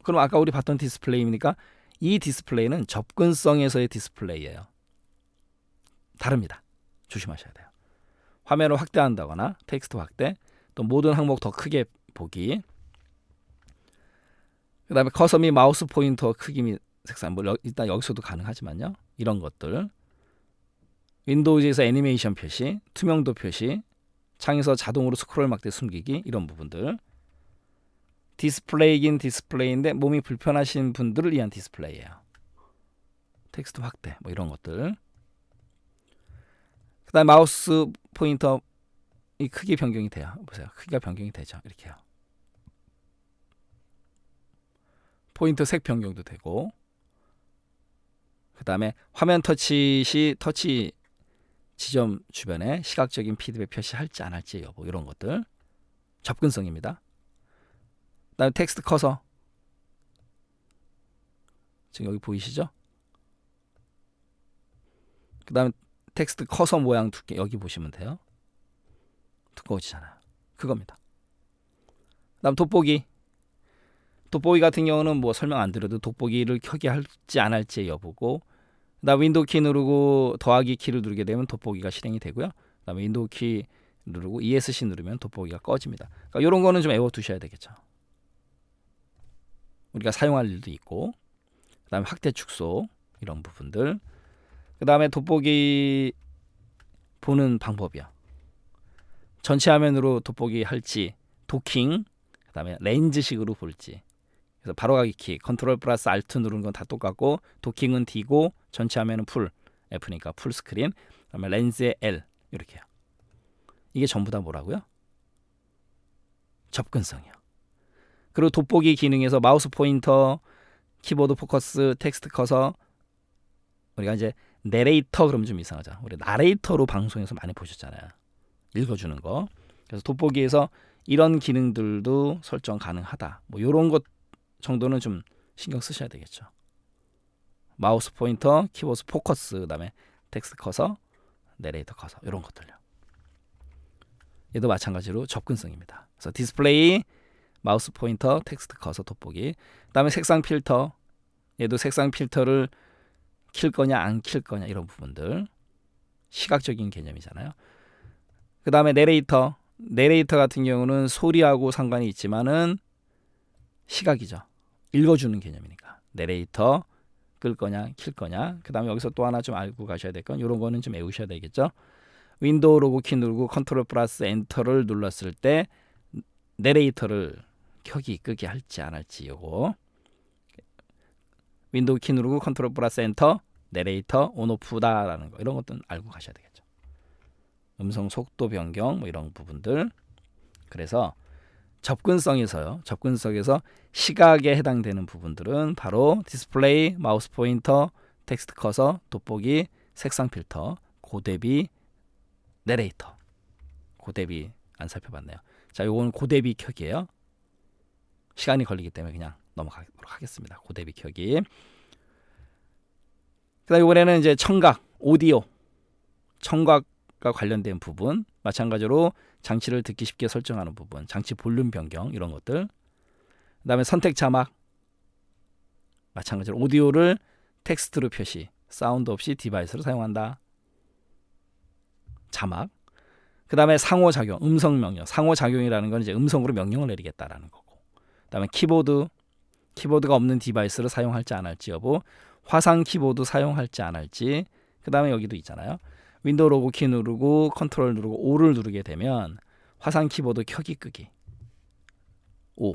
Speaker 1: 그럼 아까 우리 봤던 디스플레이입니까? 이 디스플레이는 접근성에서의 디스플레이예요. 다릅니다. 조심하셔야 돼요. 화면을 확대한다거나 텍스트 확대, 또 모든 항목 더 크게 보기. 그다음에 커서 및 마우스 포인터 크기 및 색상 뭐 일단 여기서도 가능하지만요. 이런 것들. 윈도우즈에서 애니메이션 표시, 투명도 표시, 창에서 자동으로 스크롤 막대 숨기기 이런 부분들. 디스플레이긴 디스플레이인데 몸이 불편하신 분들을 위한 디스플레이예요. 텍스트 확대 뭐 이런 것들. 그다음 마우스 포인터 이 크기 변경이 돼요. 보세요. 크기가 변경이 되죠. 이렇게요. 포인터 색 변경도 되고. 그다음에 화면 터치 시 터치 지점 주변에 시각적인 피드백 표시할지 안 할지 여부 이런 것들. 접근성입니다. 그다음에 텍스트 커서 지금 여기 보이시죠? 그다음에 텍스트 커서 모양 두께 여기 보시면 돼요. 두꺼워지잖아요. 그겁니다. 그다음 돋보기. 돋보기 같은 경우는 뭐 설명 안 드려도 돋보기를 켜게 할지 안 할지 여부고, 그다음 윈도우 키 누르고 더하기 키를 누르게 되면 돋보기가 실행이 되고요. 그다음에 윈도우 키 누르고 ESC 누르면 돋보기가 꺼집니다. 그러니까 이런 거는 좀 외워두셔야 되겠죠. 우리가 사용할 일도 있고, 그다음에 확대 축소 이런 부분들. 그다음에 돋보기 보는 방법이요. 전체 화면으로 돋보기 할지, 도킹, 그다음에 렌즈식으로 볼지. 그래서 바로가기 키, 컨트롤 플러스 알트 누르는 건 다 똑같고, 도킹은 D고 전체 화면은 풀, F니까 풀 스크린. 그다음에 렌즈의 L 이렇게요. 이게 전부 다 뭐라고요? 접근성이요. 그리고 돋보기 기능에서 마우스 포인터, 키보드 포커스, 텍스트 커서, 우리가 이제 내레이터 그러면 좀 이상하죠. 우리 나레이터로 방송에서 많이 보셨잖아요. 읽어주는 거. 그래서 돋보기에서 이런 기능들도 설정 가능하다. 뭐 이런 것 정도는 좀 신경 쓰셔야 되겠죠. 마우스 포인터, 키보드 포커스, 그다음에 텍스트 커서, 내레이터 커서 이런 것들요. 얘도 마찬가지로 접근성입니다. 그래서 디스플레이, 마우스 포인터, 텍스트 커서, 돋보기. 그다음에 색상 필터. 얘도 색상 필터를 킬 거냐 안 킬 거냐 이런 부분들. 시각적인 개념이잖아요. 그다음에 내레이터. 내레이터 같은 경우는 소리하고 상관이 있지만은 시각이죠. 읽어주는 개념이니까. 내레이터 끌 거냐 킬 거냐. 그다음에 여기서 또 하나 좀 알고 가셔야 될 건 이런 거는 좀 외우셔야 되겠죠. 윈도우 로그키 누르고 컨트롤 플러스 엔터를 눌렀을 때 내레이터를 켜기 끄기 할지 안 할지 요거. 윈도우 키 누르고 컨트롤 플러스 엔터, 내레이터 온오프다라는 거. 이런 것들은 알고 가셔야 되겠죠. 음성 속도 변경 뭐 이런 부분들. 그래서 접근성에서요. 접근성에서 시각에 해당되는 부분들은 바로 디스플레이, 마우스 포인터, 텍스트 커서, 돋보기, 색상 필터, 고대비, 내레이터. 고대비 안 살펴봤네요. 자, 요거는 고대비 켜기예요. 시간이 걸리기 때문에 그냥 넘어가도록 하겠습니다. 고대비 켜기. 그다음 이번에는 이제 청각, 오디오, 청각과 관련된 부분, 마찬가지로 장치를 듣기 쉽게 설정하는 부분, 장치 볼륨 변경 이런 것들. 그다음에 선택 자막, 마찬가지로 오디오를 텍스트로 표시, 사운드 없이 디바이스를 사용한다. 자막. 그다음에 상호작용, 음성 명령. 상호작용이라는 건 이제 음성으로 명령을 내리겠다라는 거고. 그다음에 키보드가 없는 디바이스를 사용할지 안 할지 여부, 화상 키보드 사용할지 안 할지. 그다음에 여기도 있잖아요. 윈도우 로그 키 누르고 컨트롤 누르고 O를 누르게 되면 화상 키보드 켜기 끄기. O.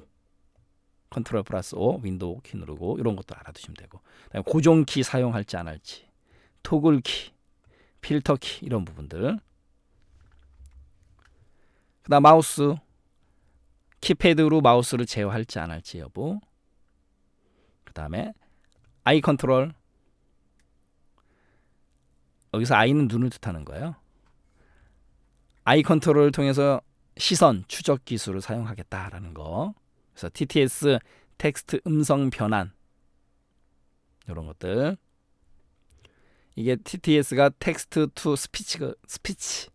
Speaker 1: 컨트롤 플러스 O, 윈도우 키 누르고 이런 것도 알아두시면 되고. 그다음에 고정 키 사용할지 안 할지. 토글 키, 필터 키 이런 부분들. 그다음 마우스, 키패드로 마우스를 제어할지 안 할지 여부. 그다음에 아이 컨트롤. 여기서 아이는 눈을 뜻하는 거예요. 아이 컨트롤을 통해서 시선 추적 기술을 사용하겠다라는 거. 그래서 TTS 텍스트 음성 변환 이런 것들. 이게 TTS가 텍스트 투 스피치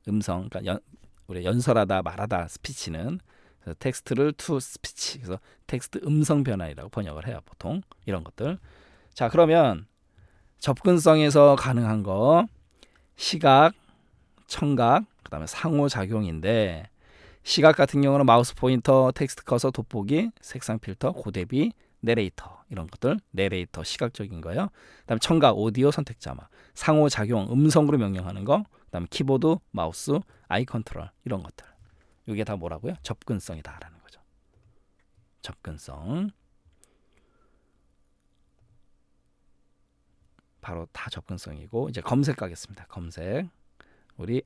Speaker 1: 음성. 그러니까 우리 연설하다 말하다 스피치는 그래서 텍스트를 투 스피치. 그래서 텍스트 음성 변환이라고 번역을 해요, 보통. 이런 것들. 자, 그러면 접근성에서 가능한 거 시각, 청각, 그다음에 상호작용인데 시각 같은 경우는 마우스 포인터, 텍스트 커서, 돋보기, 색상 필터, 고대비, 내레이터 이런 것들. 내레이터 시각적인 거요. 그다음에 청각, 오디오, 선택 자막, 상호작용, 음성으로 명령하는 거. 그다음에 키보드, 마우스, 아이 컨트롤 이런 것들. 이게 다 뭐라고요? 접근성이다라는 거죠. 접근성. 바로 다 접근성이고, 이제 검색 가겠습니다. 검색. 우리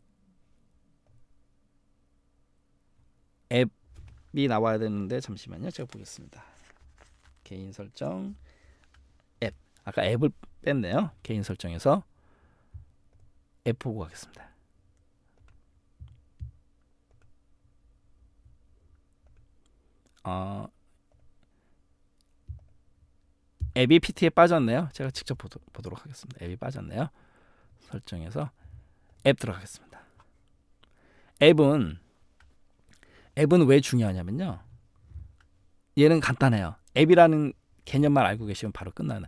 Speaker 1: 앱이 나와야 되는데 잠시만요. 제가 보겠습니다. 개인 설정, 앱. 아까 앱을 뺐네요. 개인 설정에서 앱 보고 가겠습니다. 앱이 PT에 빠졌네요. 제가 직접 보도록 하겠습니다. 앱이 빠졌네요. 설정에서 앱 들어가겠습니다. 앱은 왜 중요하냐면요. 얘는 간단해요. 앱이라는 개념만 알고 계시면 바로 끝나는.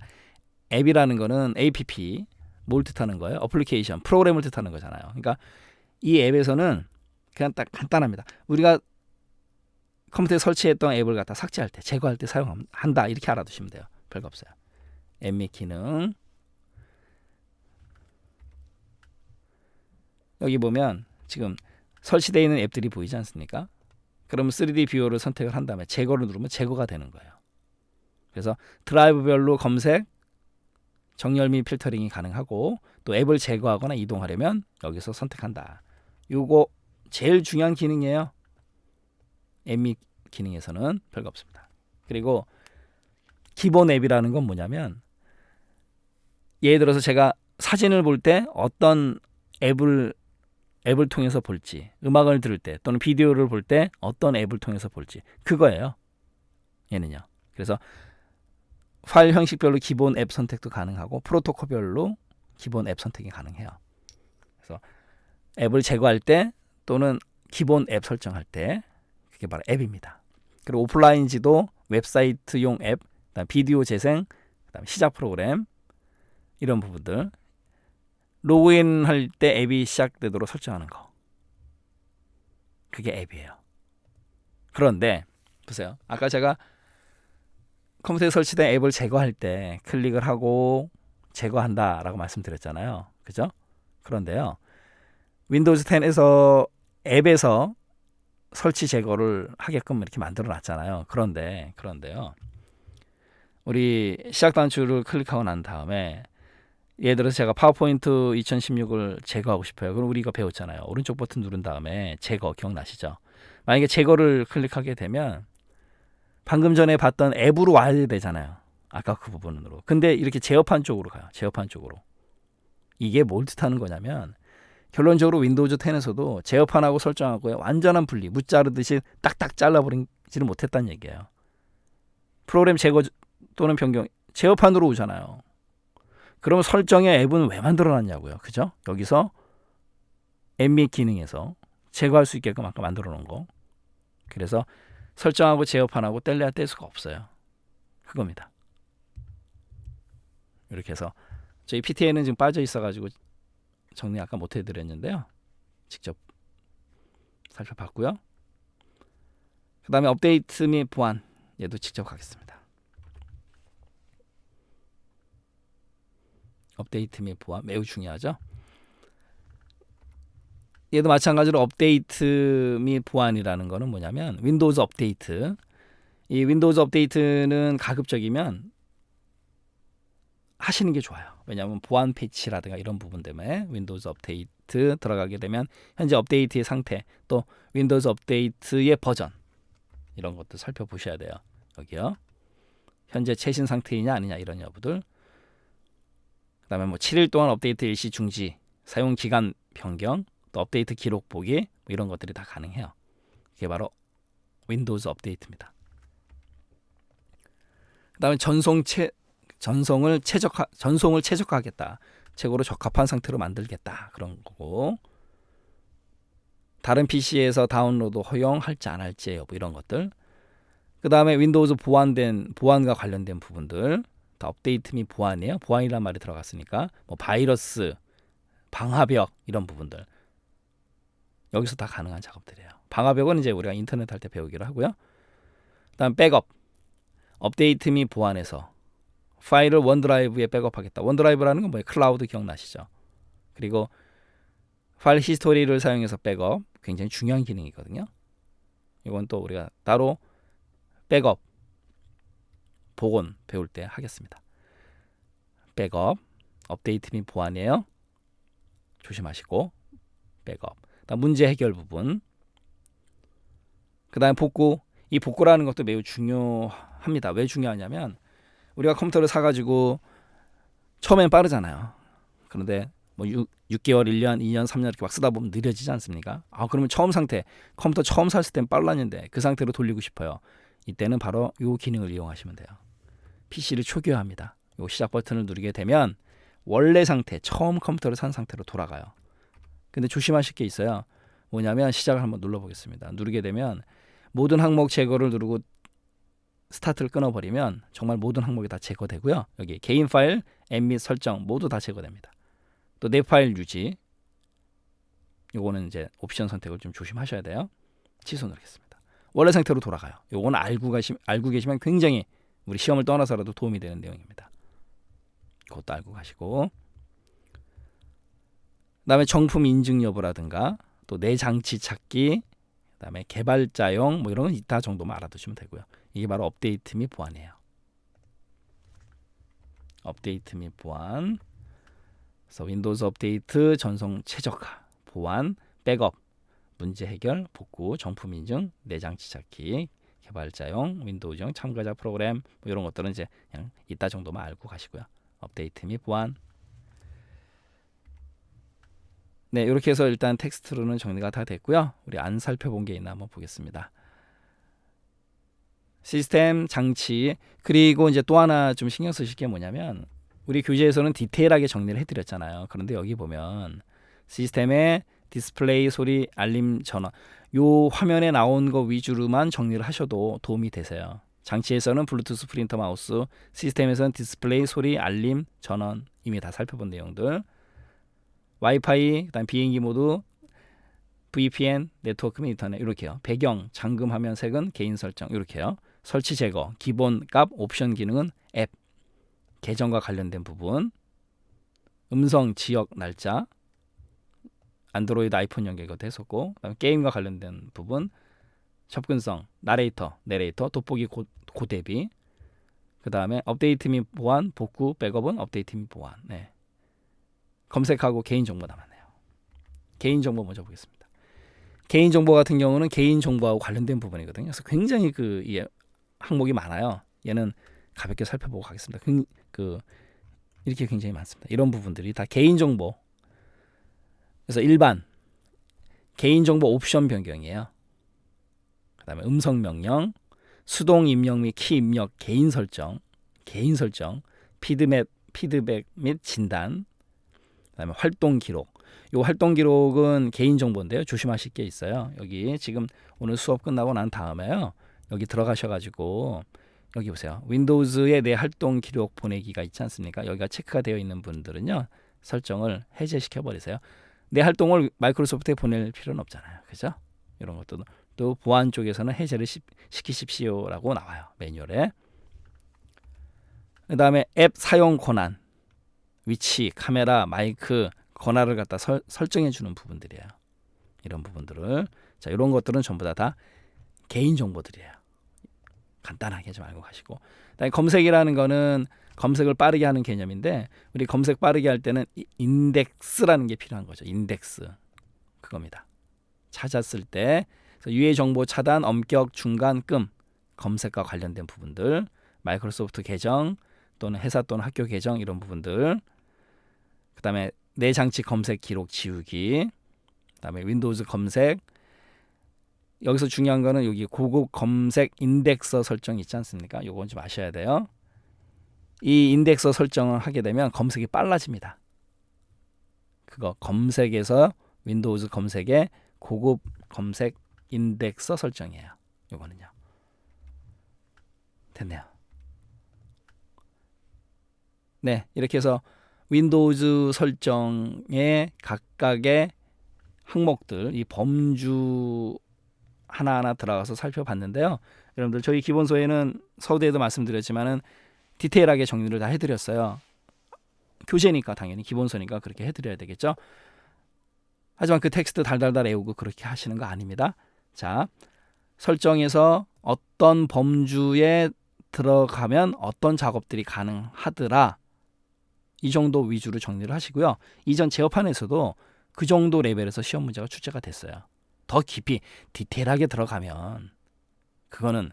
Speaker 1: 앱이라는 거는 app, 뭘 뜻하는 거예요? 어플리케이션, 프로그램을 뜻하는 거잖아요. 그러니까 이 앱에서는 그냥 딱 간단합니다. 우리가 컴퓨터에 설치했던 앱을 갖다 삭제할 때, 제거할 때 사용한다. 이렇게 알아두시면 돼요. 별거 없어요. 앱 및 기능. 여기 보면 지금 설치되어 있는 앱들이 보이지 않습니까? 그러면 3D 뷰어를 선택을 한 다음에 제거를 누르면 제거가 되는 거예요. 그래서 드라이브별로 검색, 정렬 및 필터링이 가능하고, 또 앱을 제거하거나 이동하려면 여기서 선택한다. 요거 제일 중요한 기능이에요. 앱 및 기능에서는 별거 없습니다. 그리고 기본 앱이라는 건 뭐냐면, 예를 들어서 제가 사진을 볼 때 어떤 앱을 통해서 볼지, 음악을 들을 때 또는 비디오를 볼 때 어떤 앱을 통해서 볼지, 그거예요. 얘는요. 그래서 파일 형식별로 기본 앱 선택도 가능하고, 프로토콜별로 기본 앱 선택이 가능해요. 그래서 앱을 제거할 때 또는 기본 앱 설정할 때, 그게 바로 앱입니다. 그리고 오프라인 지도, 웹사이트용 앱, 그다음 비디오 재생, 그다음 시작 프로그램, 이런 부분들. 로그인 할 때 앱이 시작되도록 설정하는 거, 그게 앱이에요. 그런데 보세요. 아까 제가 컴퓨터에 설치된 앱을 제거할 때 클릭을 하고 제거한다라고 말씀드렸잖아요. 그죠? 그런데요, 윈도우즈 10에서 앱에서 설치 제거를 하게끔 이렇게 만들어 놨잖아요. 그런데요, 우리 시작 단추를 클릭하고 난 다음에, 예를 들어서 제가 파워포인트 2016을 제거하고 싶어요. 그럼 우리 이거 배웠잖아요. 오른쪽 버튼 누른 다음에 제거, 기억나시죠? 만약에 제거를 클릭하게 되면 방금 전에 봤던 앱으로 와야 되잖아요. 아까 그 부분으로. 근데 이렇게 제어판 쪽으로 가요. 제어판 쪽으로. 이게 뭘 뜻하는 거냐면, 결론적으로 윈도우즈 10에서도 제어판하고 설정하고의 완전한 분리, 무자르듯이 딱딱 잘라버리지를 못했다는 얘기예요. 프로그램 제거 또는 변경, 제어판으로 오잖아요. 그럼 설정의 앱은 왜 만들어놨냐고요. 그죠? 여기서 앱 및 기능에서 제거할 수 있게끔 아까 만들어 놓은 거. 그래서 설정하고 제어판하고 뗄래야 뗄 수가 없어요. 그겁니다. 이렇게 해서 저희 PT에는 지금 빠져 있어가지고 정리 아까 못 해드렸는데요. 직접 살펴봤고요. 그 다음에 업데이트 및 보안, 얘도 직접 가겠습니다. 업데이트 및 보안 매우 중요하죠. 얘도 마찬가지로 업데이트 및 보안이라는 거는 뭐냐면, 윈도우즈 업데이트. 이 윈도우즈 업데이트는 가급적이면 하시는 게 좋아요. 왜냐하면 보안 패치라든가 이런 부분 때문에 윈도우즈 업데이트 들어가게 되면 현재 업데이트의 상태, 또 윈도우즈 업데이트의 버전, 이런 것도 살펴보셔야 돼요. 여기요. 현재 최신 상태이냐 아니냐, 이런 여부들. 그 다음에 뭐 7일 동안 업데이트 일시 중지, 사용 기간 변경, 또 업데이트 기록 보기, 이런 것들이 다 가능해요. 이게 바로 윈도우즈 업데이트입니다. 그 다음에 전송을 최적화하겠다. 최고로 적합한 상태로 만들겠다. 그런 거고, 다른 PC에서 다운로드 허용할지 안 할지 여부, 이런 것들. 그 다음에 윈도우즈 보안과 관련된 부분들 다 업데이트 및 보안이에요. 보안이란 말이 들어갔으니까 뭐 바이러스, 방화벽, 이런 부분들 여기서 다 가능한 작업들이에요. 방화벽은 이제 우리가 인터넷 할 때 배우기로 하고요. 그다음 백업, 업데이트 및 보완해서 파일을 원드라이브에 백업하겠다. 원드라이브라는 건 뭐예요? 클라우드 기억나시죠? 그리고 파일 히스토리를 사용해서 백업, 굉장히 중요한 기능이거든요. 이건 또 우리가 따로 백업, 복원 배울 때 하겠습니다. 백업, 업데이트 및 보완이에요. 조심하시고 백업. 그다음 문제 해결 부분. 그다음 복구. 이 복구라는 것도 매우 중요합니다. 왜 중요하냐면 우리가 컴퓨터를 사가지고 처음엔 빠르잖아요. 그런데 뭐 6개월, 1년, 2년, 3년 이렇게 막 쓰다 보면 느려지지 않습니까? 그러면 처음 상태, 컴퓨터 처음 샀을 땐 빨랐는데 그 상태로 돌리고 싶어요. 이때는 바로 이 기능을 이용하시면 돼요. PC를 초기화합니다. 이 시작 버튼을 누르게 되면 원래 상태, 처음 컴퓨터를 산 상태로 돌아가요. 근데 조심하실 게 있어요. 뭐냐면 시작을 한번 눌러보겠습니다. 누르게 되면 모든 항목 제거를 누르고 스타트를 끊어버리면 정말 모든 항목이 다 제거되고요. 여기 개인 파일, 앱 및 설정 모두 다 제거됩니다. 또 내 파일 유지, 요거는 이제 옵션 선택을 좀 조심하셔야 돼요. 취소 누르겠습니다. 원래 상태로 돌아가요. 요거는 알고 계시면 굉장히 우리 시험을 떠나서라도 도움이 되는 내용입니다. 그것도 알고 가시고, 그다음에 정품 인증 여부라든가 또 내 장치 찾기, 그다음에 개발자용 뭐 이런 건 이따 정도만 알아두시면 되고요. 이게 바로 업데이트 및 보완이에요. 업데이트 및 보완. 그래서 윈도우즈 업데이트, 전송 최적화, 보완, 백업, 문제 해결, 복구, 정품 인증, 내 장치 찾기, 개발자용, 윈도우용, 참가자 프로그램 뭐 이런 것들은 이제 그냥 이따 정도만 알고 가시고요. 업데이트 및 보완. 네, 이렇게 해서 일단 텍스트로는 정리가 다 됐고요. 우리 안 살펴본 게 있나 한번 보겠습니다. 시스템, 장치, 그리고 이제 또 하나 좀 신경 쓰실 게 뭐냐면 우리 교재에서는 디테일하게 정리를 해드렸잖아요. 그런데 여기 보면 시스템의 디스플레이, 소리, 알림, 전원, 요 화면에 나온 거 위주로만 정리를 하셔도 도움이 되세요. 장치에서는 블루투스 프린터 마우스, 시스템에서는 디스플레이, 소리, 알림, 전원 이미 다 살펴본 내용들. 와이파이, 그다음 비행기 모드, VPN, 네트워크 및 인터넷 이렇게요. 배경, 잠금 화면 색은 개인 설정 이렇게요. 설치 제거, 기본 값, 옵션 기능은 앱, 계정과 관련된 부분, 음성, 지역, 날짜, 안드로이드, 아이폰 연결 이것도 했었고, 그다음에 게임과 관련된 부분, 접근성, 내레이터, 돋보기 고대비, 그다음에 업데이트 및 보완, 복구, 백업은 업데이트 및 보완. 네. 검색하고 개인정보 남았네요. 개인정보 먼저 보겠습니다. 개인정보 같은 경우는 개인정보하고 관련된 부분이거든요. 그래서 굉장히 항목이 많아요. 얘는 가볍게 살펴보고 가겠습니다. 이렇게 굉장히 많습니다. 이런 부분들이 다 개인정보. 그래서 일반 개인정보 옵션 변경이에요. 그다음에 음성 명령, 수동 입력 및 키 입력, 개인 설정, 피드백 및 진단, 그다음에 활동 기록. 이 활동 기록은 개인 정보인데요. 조심하실 게 있어요. 여기 지금 오늘 수업 끝나고 난 다음에요. 여기 들어가셔가지고 여기 보세요. 윈도우즈에 내 활동 기록 보내기가 있지 않습니까? 여기가 체크가 되어 있는 분들은요. 설정을 해제시켜 버리세요. 내 활동을 마이크로소프트에 보낼 필요는 없잖아요. 그죠? 이런 것도 또 보안 쪽에서는 해제를 시키십시오라고 나와요. 매뉴얼에. 그다음에 앱 사용 권한, 위치, 카메라, 마이크, 권한을 갖다 설정해 주는 부분들이에요. 이런 부분들을 이런 것들은 전부 다 개인 정보들이에요. 간단하게 좀 알고 가시고. 그다음에 검색이라는 거는 검색을 빠르게 하는 개념인데 우리 검색 빠르게 할 때는 인덱스라는 게 필요한 거죠. 인덱스. 그겁니다. 찾았을 때 유해 정보 차단, 엄격, 중간, 끔 검색과 관련된 부분들, 마이크로소프트 계정 또는 회사 또는 학교 계정 이런 부분들. 그다음에 내 장치 검색 기록 지우기. 그다음에 윈도우즈 검색. 여기서 중요한 거는 여기 고급 검색 인덱서 설정 있지 않습니까? 요건 좀 아셔야 돼요. 이 인덱서 설정을 하게 되면 검색이 빨라집니다. 그거 검색에서 윈도우즈 검색에 고급 검색 인덱서 설정이에요. 요거는요. 됐네요. 네, 이렇게 해서 윈도우즈 설정의 각각의 항목들, 이 범주 하나하나 들어가서 살펴봤는데요. 여러분들 저희 기본소에는 서두에도 말씀드렸지만은 디테일하게 정리를 다 해드렸어요. 교재니까 당연히 기본소니까 그렇게 해드려야 되겠죠. 하지만 그 텍스트 달달달 외우고 그렇게 하시는 거 아닙니다. 자, 설정에서 어떤 범주에 들어가면 어떤 작업들이 가능하더라. 이 정도 위주로 정리를 하시고요. 이전 제어판에서도 그 정도 레벨에서 시험 문제가 출제가 됐어요. 더 깊이 디테일하게 들어가면 그거는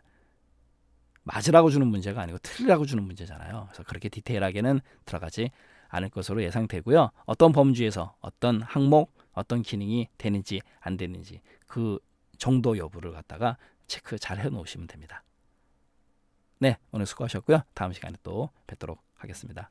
Speaker 1: 맞으라고 주는 문제가 아니고 틀리라고 주는 문제잖아요. 그래서 그렇게 디테일하게는 들어가지 않을 것으로 예상되고요. 어떤 범주에서 어떤 항목, 어떤 기능이 되는지 안 되는지 그 정도 여부를 갖다가 체크 잘 해놓으시면 됩니다. 네, 오늘 수고하셨고요. 다음 시간에 또 뵙도록 하겠습니다.